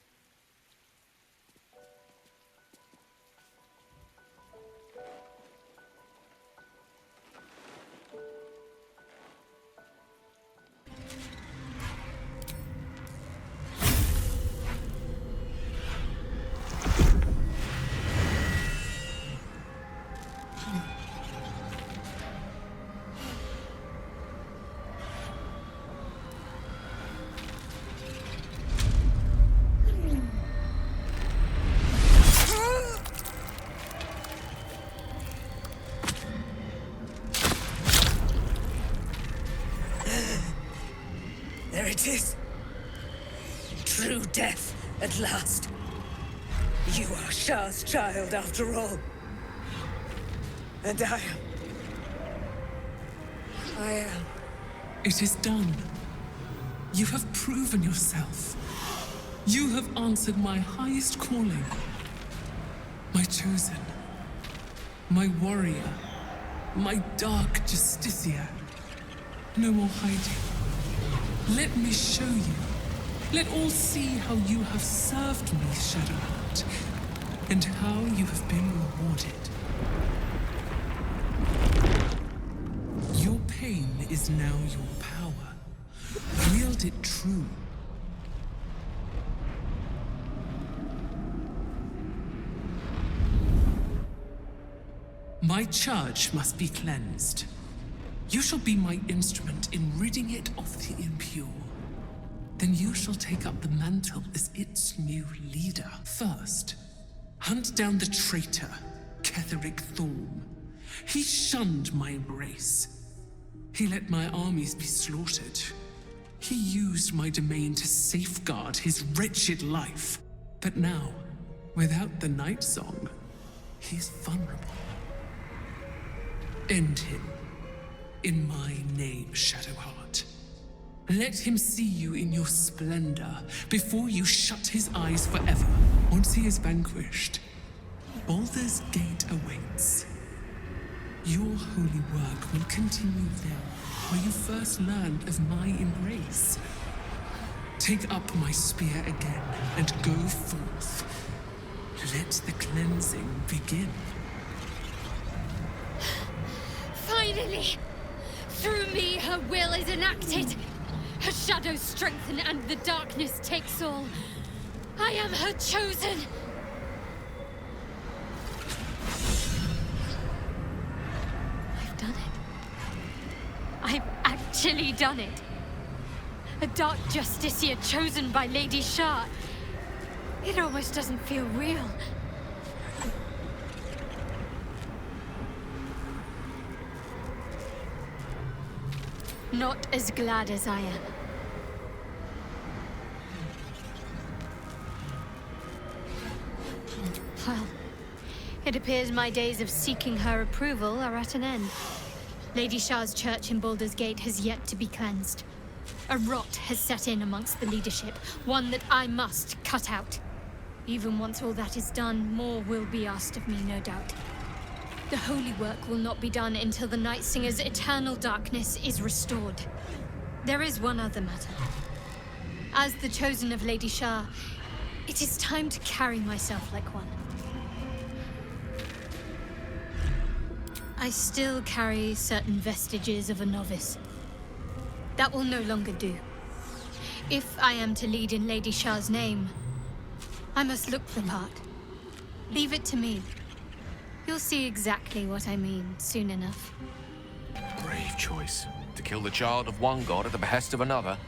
There it is. True death, at last. You are Shaar's child, after all. And I am. It is done. You have proven yourself. You have answered my highest calling. My chosen. My warrior. My dark Justiciar. No more hiding. Let me show you. Let all see how you have served me, Shadowheart, and how you have been rewarded. Your pain is now your power. Wield it true. My charge must be cleansed. You shall be my instrument in ridding it of the impure. Then you shall take up the mantle as its new leader. First, hunt down the traitor, Ketheric Thorm. He shunned my embrace. He let my armies be slaughtered. He used my domain to safeguard his wretched life. But now, without the Nightsong, he's vulnerable. End him. In my name, Shadowheart. Let him see you in your splendor before you shut his eyes forever. Once he is vanquished, Baldur's Gate awaits. Your holy work will continue there, where you first learned of my embrace. Take up my spear again and go forth. Let the cleansing begin. Finally! Through me, her will is enacted. Her shadows strengthen and the darkness takes all. I am her chosen. I've done it. I've actually done it. A dark justiciar chosen by Lady Shaar. It almost doesn't feel real. Not as glad as I am. Well, it appears my days of seeking her approval are at an end. Lady Shaar's church in Baldur's Gate has yet to be cleansed. A rot has set in amongst the leadership, one that I must cut out. Even once all that is done, more will be asked of me, no doubt. The holy work will not be done until the Night Singer's eternal darkness is restored. There is one other matter. As the chosen of Lady Shaar, it is time to carry myself like one. I still carry certain vestiges of a novice. That will no longer do. If I am to lead in Lady Shaar's name, I must look the part. Leave it to me. You'll see exactly what I mean soon enough. Brave choice. To kill the child of one god at the behest of another.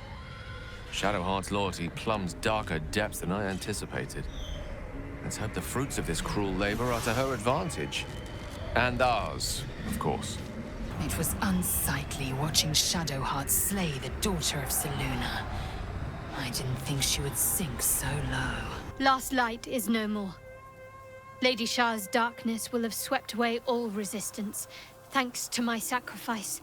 Shadowheart's loyalty plumbs darker depths than I anticipated. Let's hope the fruits of this cruel labor are to her advantage. And ours, of course. It was unsightly watching Shadowheart slay the daughter of Selûne. I didn't think she would sink so low. Last light is no more. Lady Shaar's darkness will have swept away all resistance, thanks to my sacrifice.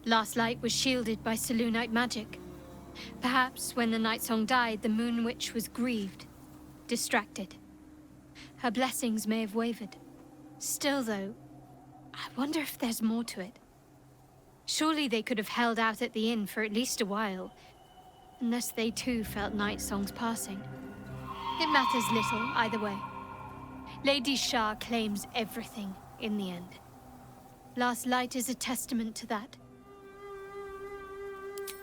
Last light was shielded by Selûnite magic. Perhaps when the Nightsong died, the Moon Witch was grieved, distracted. Her blessings may have wavered. Still, though, I wonder if there's more to it. Surely they could have held out at the inn for at least a while, unless they too felt Nightsong's passing. It matters little, either way. Lady Shaar claims everything in the end. Last light is a testament to that.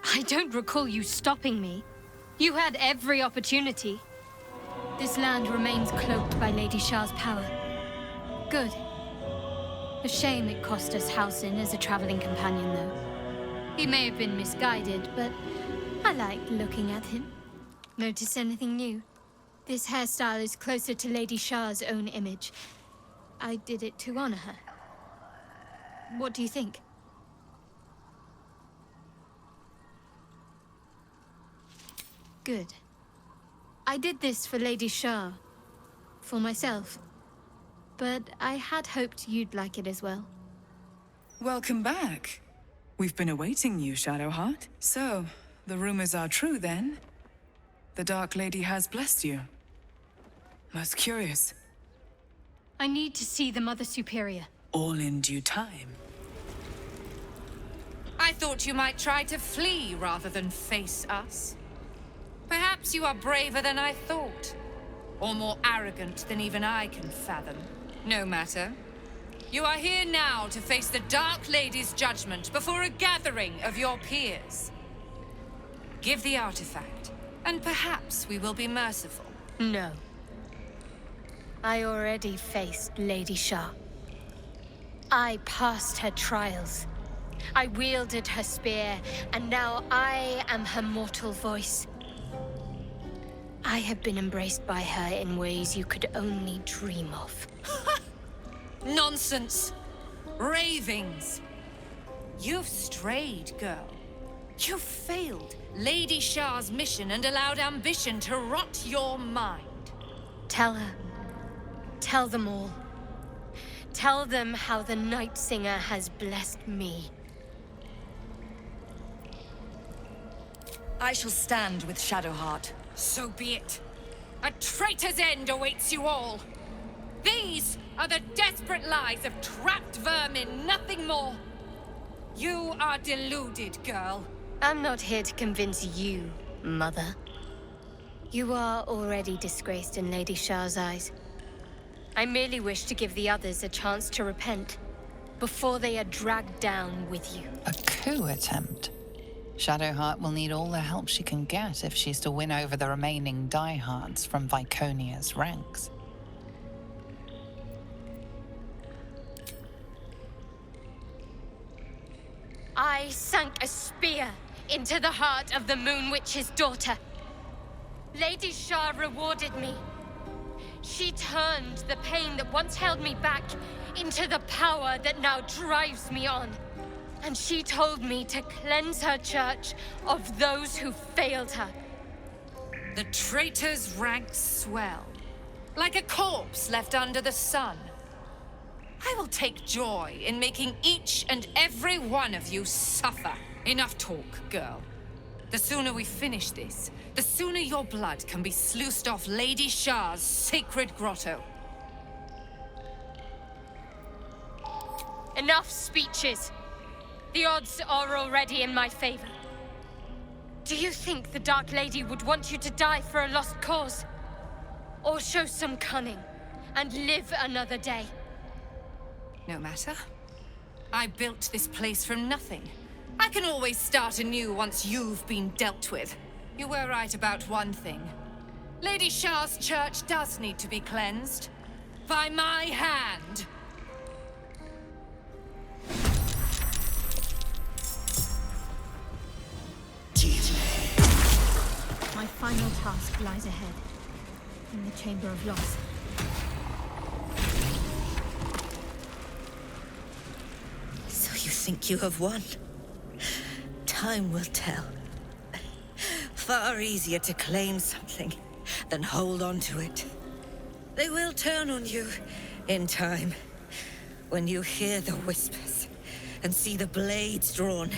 I don't recall you stopping me. You had every opportunity. This land remains cloaked by Lady Shaar's power. Good. A shame it cost us Halsin as a traveling companion, though. He may have been misguided, but I liked looking at him. Notice anything new? This hairstyle is closer to Lady Shaar's own image. I did it to honor her. What do you think? Good. I did this for Lady Shaar. For myself. But I had hoped you'd like it as well. Welcome back. We've been awaiting you, Shadowheart. So, the rumors are true then? The Dark Lady has blessed you. Most curious. I need to see the Mother Superior. All in due time. I thought you might try to flee rather than face us. Perhaps you are braver than I thought. Or more arrogant than even I can fathom. No matter. You are here now to face the Dark Lady's judgment before a gathering of your peers. Give the artifact, and perhaps we will be merciful. No. I already faced Lady Shaar. I passed her trials. I wielded her spear, and now I am her mortal voice. I have been embraced by her in ways you could only dream of. Nonsense! Ravings! You've strayed, girl. You've failed Lady Shaar's mission and allowed ambition to rot your mind. Tell her. Tell them all. Tell them how the Night Singer has blessed me. I shall stand with Shadowheart. So be it. A traitor's end awaits you all. These are the desperate lies of trapped vermin, nothing more. You are deluded, girl. I'm not here to convince you, Mother. You are already disgraced in Lady Shaar's eyes. I merely wish to give the others a chance to repent before they are dragged down with you. A coup attempt? Shadowheart will need all the help she can get if she's to win over the remaining diehards from Viconia's ranks. I sank a spear into the heart of the Moon Witch's daughter. Lady Shaar rewarded me. She turned the pain that once held me back into the power that now drives me on. And she told me to cleanse her church of those who failed her. The traitor's ranks swell, like a corpse left under the sun. I will take joy in making each and every one of you suffer. Enough talk, girl. The sooner we finish this, the sooner your blood can be sluiced off Lady Shaars' sacred grotto. Enough speeches. The odds are already in my favor. Do you think the Dark Lady would want you to die for a lost cause? Or show some cunning and live another day? No matter. I built this place from nothing. I can always start anew once you've been dealt with. You were right about one thing. Lady Shaars' church does need to be cleansed. By my hand. My final task lies ahead, in the Chamber of Loss. So you think you have won? Time will tell. Far easier to claim something than hold on to it. They will turn on you in time. When you hear the whispers and see the blades drawn,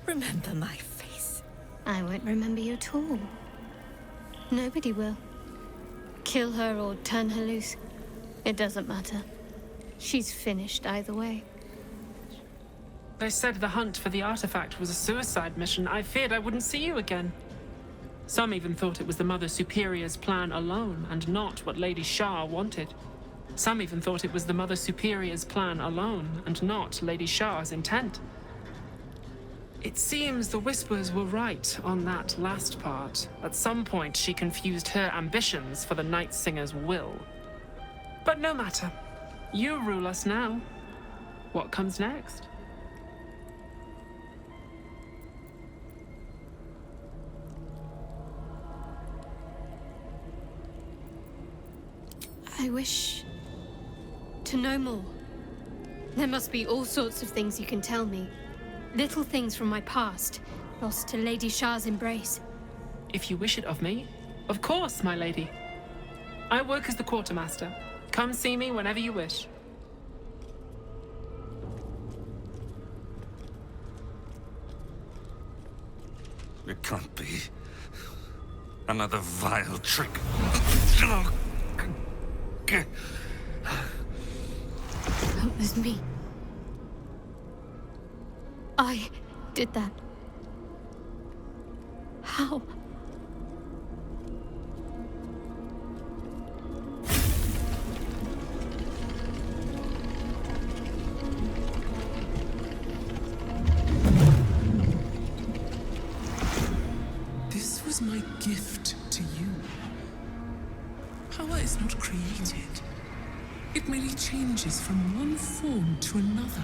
remember my face. I won't remember you at all. Nobody will. Kill her or turn her loose. It doesn't matter. She's finished either way. They said the hunt for the artifact was a suicide mission. I feared I wouldn't see you again. Some even thought it was the Mother Superior's plan alone, and not what Lady Shaar wanted. Some even thought it was the Mother Superior's plan alone, and not Lady Shaar's intent. It seems the Whispers were right on that last part. At some point, she confused her ambitions for the Night Singer's will. But no matter. You rule us now. What comes next? I wish to know more. There must be all sorts of things you can tell me. Little things from my past, lost to Lady Shaar's embrace. If you wish it of me, of course, my lady. I work as the quartermaster. Come see me whenever you wish. It can't be. Another vile trick. It was me. I did that. How? This was my gift to you. Power is not created. It merely changes from one form to another.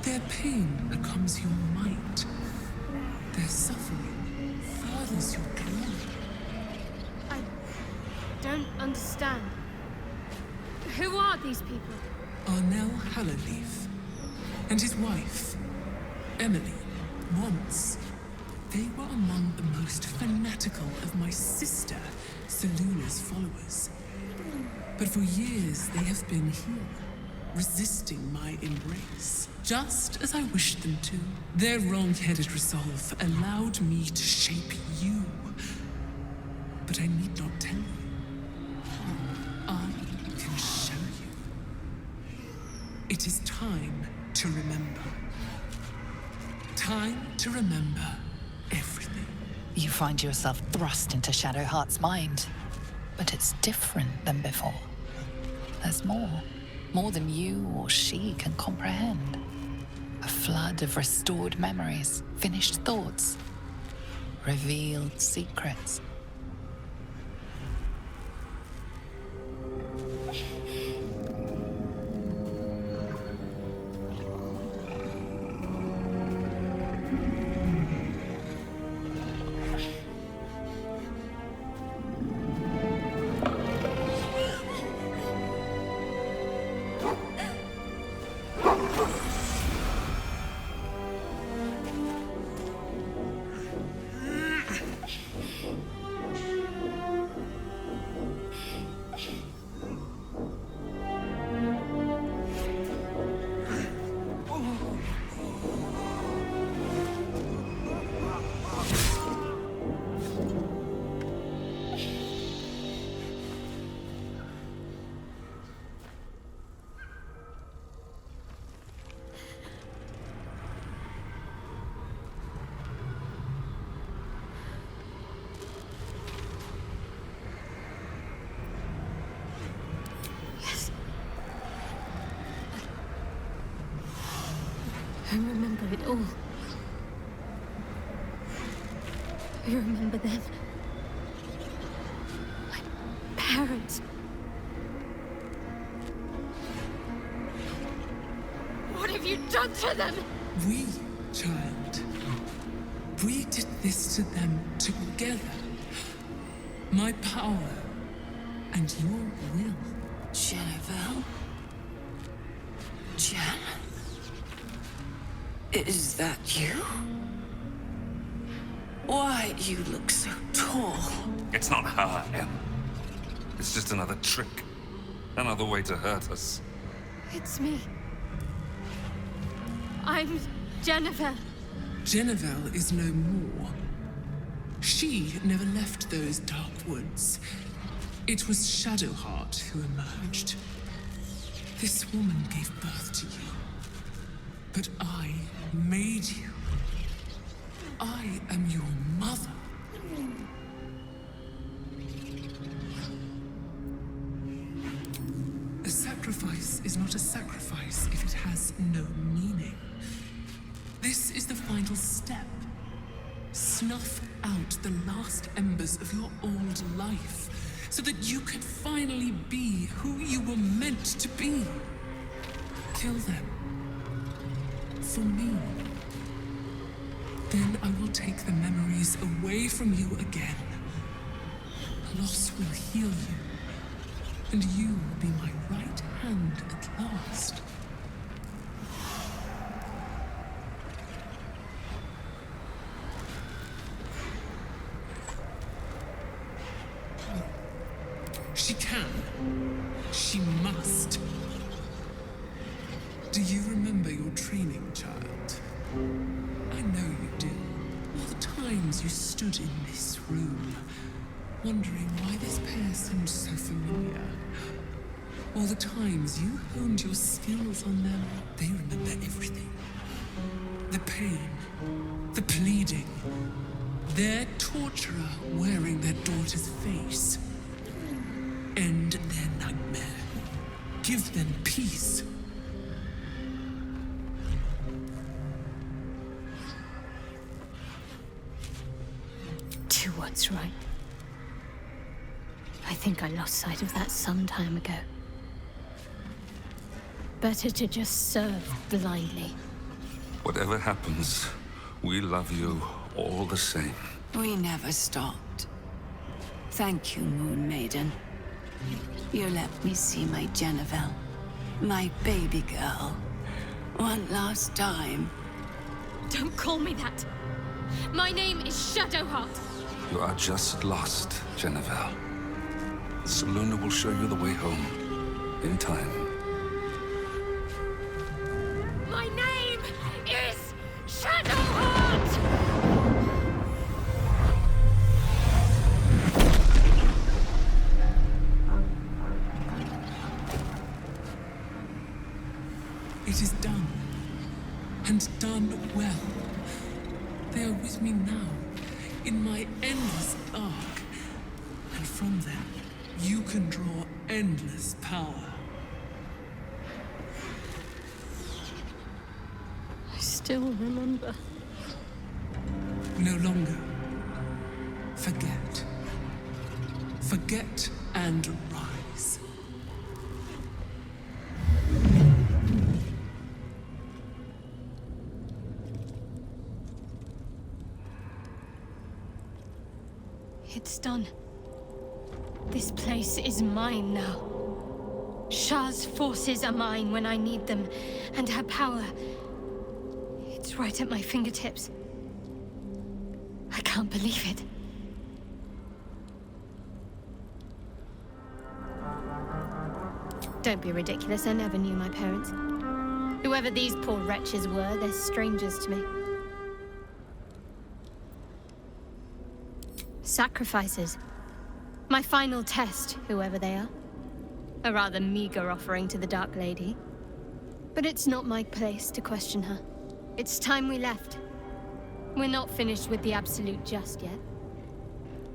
Their pain becomes your might. Their suffering furthers your glory. I don't understand. Who are these people? Arnell Hallerleaf and his wife, Emily, once. They were among the most fanatical of my sister, Selûne's followers. But for years they have been here, resisting my embrace, just as I wished them to. Their wrong-headed resolve allowed me to shape you. But I need not tell you. I can show you. It is time to remember. Time to remember everything. You find yourself thrust into Shadowheart's mind, but it's different than before. There's more than you or she can comprehend. A flood of restored memories, finished thoughts, revealed secrets. I remember it all. I remember them. My parents. What have you done to them? We, child. We did this to them together. My power and your will. Jennifer? Jen? Is that you? Why you look so tall? It's not her, Em. It's just another trick. Another way to hurt us. It's me. I'm Jennifer. Jennifer is no more. She never left those dark woods. It was Shadowheart who emerged. This woman gave birth to you. But I made you. I am your mother. A sacrifice is not a sacrifice if it has no meaning. This is the final step. Snuff out the last embers of your old life, so that you can finally be who you were meant to be. Kill them. For me. Then I will take the memories away from you again. Loss will heal you, and you will be my right hand at last. She can. She must. Do you remember your training, child? I know you do. All the times you stood in this room, wondering why this pair seemed so familiar. All the times you honed your skills on them, they remember everything. The pain, the pleading, their torturer wearing their daughter's face. End their nightmare. Give them peace. Do what's right. I think I lost sight of that some time ago. Better to just serve blindly. Whatever happens, we love you all the same. We never stopped. Thank you, Moon Maiden. You let me see my Jennifer, my baby girl, one last time. Don't call me that. My name is Shadowheart. You are just lost, Jennifer. Seluna will show you the way home, in time. My name is Shadowheart! It is done. And done well. They are with me now, in my endless arc. And from them, you can draw endless power. I still remember. No longer. Forget. Forget and rise. It's done. This place is mine now. Shaar's forces are mine when I need them, and her power, it's right at my fingertips. I can't believe it. Don't be ridiculous, I never knew my parents. Whoever these poor wretches were, they're strangers to me. Sacrifices. My final test, whoever they are. A rather meager offering to the Dark Lady. But it's not my place to question her. It's time we left. We're not finished with the Absolute just yet.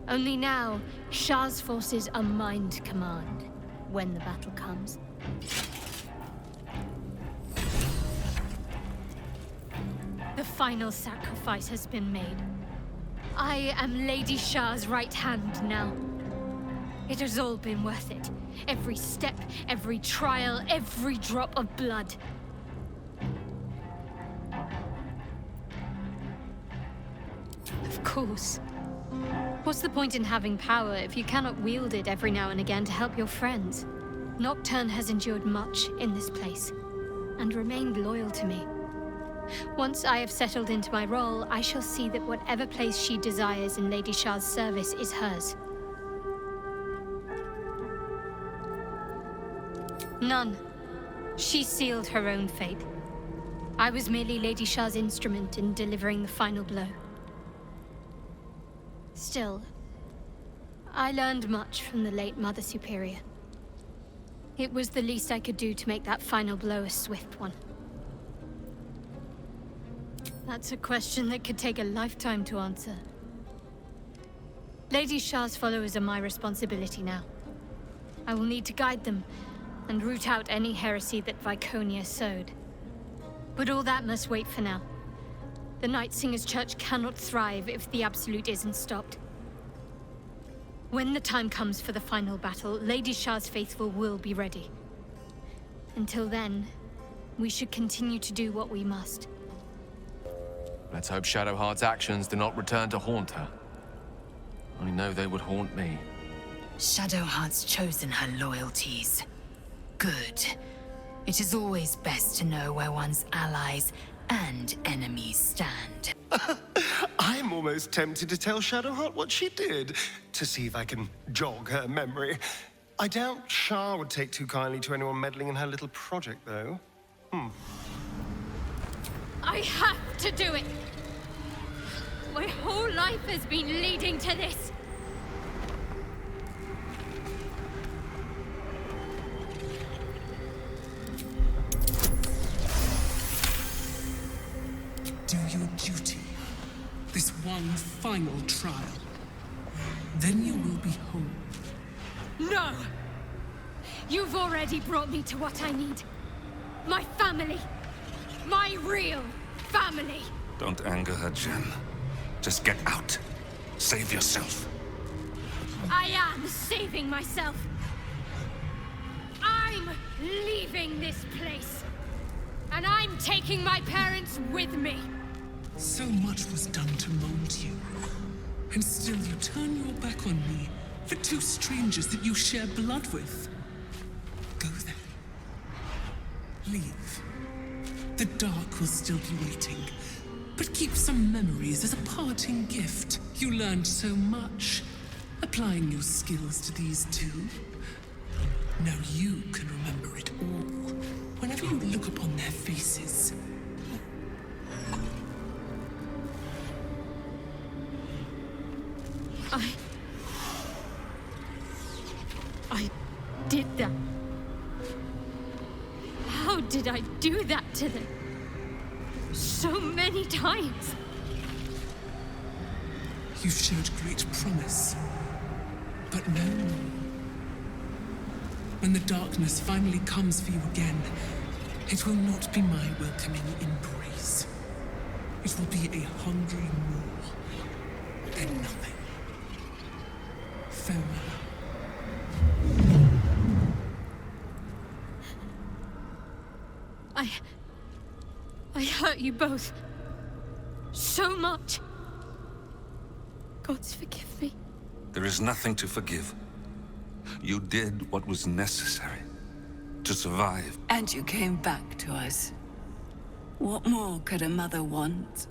Only now, Shaar's forces are mine to command, when the battle comes. The final sacrifice has been made. I am Lady Shaar's right hand now. It has all been worth it. Every step, every trial, every drop of blood. Of course. What's the point in having power if you cannot wield it every now and again to help your friends? Nocturne has endured much in this place, and remained loyal to me. Once I have settled into my role, I shall see that whatever place she desires in Lady Shaar's service is hers. None. She sealed her own fate. I was merely Lady Shaar's instrument in delivering the final blow. Still, I learned much from the late Mother Superior. It was the least I could do to make that final blow a swift one. That's a question that could take a lifetime to answer. Lady Shaar's followers are my responsibility now. I will need to guide them and root out any heresy that Viconia sowed. But all that must wait for now. The Nightsinger's Church cannot thrive if the Absolute isn't stopped. When the time comes for the final battle, Lady Shaar's faithful will be ready. Until then, we should continue to do what we must. Let's hope Shadowheart's actions do not return to haunt her. I know they would haunt me. Shadowheart's chosen her loyalties. Good. It is always best to know where one's allies and enemies stand. I'm almost tempted to tell Shadowheart what she did, to see if I can jog her memory. I doubt Shaar would take too kindly to anyone meddling in her little project, though. I have to do it! My whole life has been leading to this! Do your duty. This one final trial. Then you will be whole. No! You've already brought me to what I need. My family. My real family. Don't anger her, Jen. Just get out. Save yourself. I am saving myself. I'm leaving this place. And I'm taking my parents with me. So much was done to mold you. And still you turn your back on me for two strangers that you share blood with. Go then. Leave. The dark will still be waiting. But keep some memories as a parting gift. You learned so much, applying your skills to these two. Now you can remember it all, whenever you look upon their faces. I did that. How did I do that to them? So many times. You showed great promise, but no. When the darkness finally comes for you again, it will not be my welcoming embrace. It will be a hungry maw, then nothing. Farewell. I hurt you both. So much. Gods forgive me. There is nothing to forgive. You did what was necessary to survive. And you came back to us. What more could a mother want?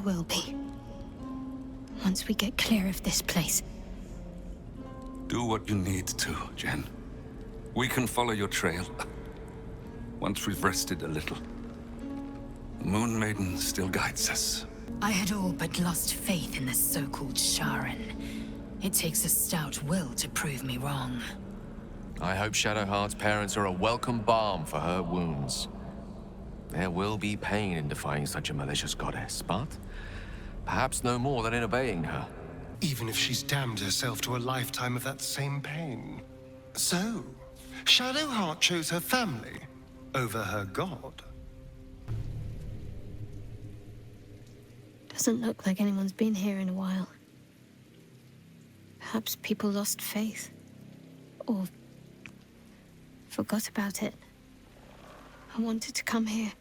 will be. Once we get clear of this place. Do what you need to, Jen. We can follow your trail. Once we've rested a little. The Moon Maiden still guides us. I had all but lost faith in the so-called Sharran. It takes a stout will to prove me wrong. I hope Shadowheart's parents are a welcome balm for her wounds. There will be pain in defying such a malicious goddess, but perhaps no more than in obeying her. Even if she's damned herself to a lifetime of that same pain. So, Shadowheart chose her family over her god. Doesn't look like anyone's been here in a while. Perhaps people lost faith. Or forgot about it. I wanted to come here.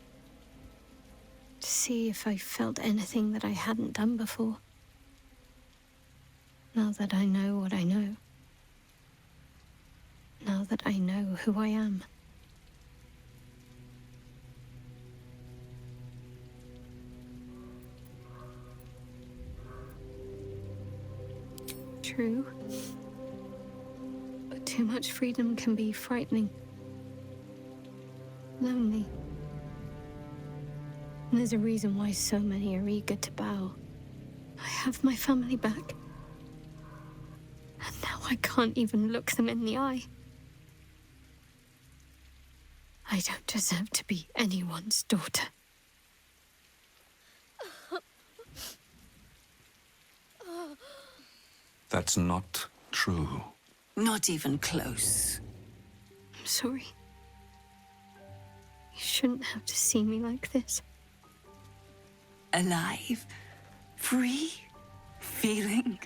To see if I felt anything that I hadn't done before. Now that I know what I know. Now that I know who I am. True. But too much freedom can be frightening. Lonely. And there's a reason why so many are eager to bow. I have my family back. And now I can't even look them in the eye. I don't deserve to be anyone's daughter. That's not true. Not even close. I'm sorry. You shouldn't have to see me like this. Alive? Free? Feeling?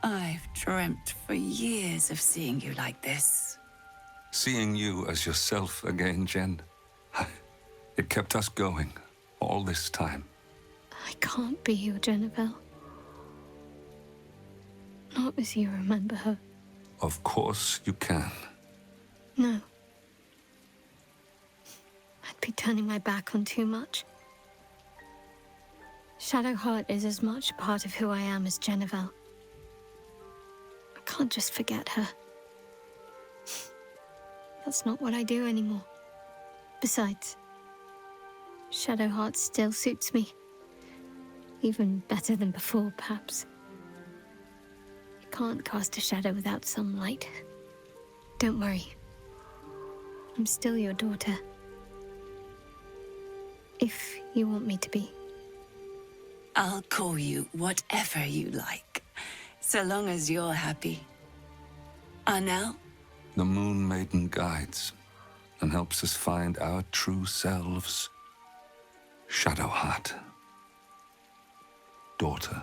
I've dreamt for years of seeing you like this. Seeing you as yourself again, Jen. It kept us going all this time. I can't be your Jennifer. Not as you remember her. Of course you can. No. I'd be turning my back on too much. Shadowheart is as much a part of who I am as Jennifer. I can't just forget her. That's not what I do anymore. Besides, Shadowheart still suits me. Even better than before, perhaps. You can't cast a shadow without some light. Don't worry. I'm still your daughter. If you want me to be. I'll call you whatever you like, so long as you're happy. Arnell? The Moon Maiden guides and helps us find our true selves. Shadowheart. Daughter.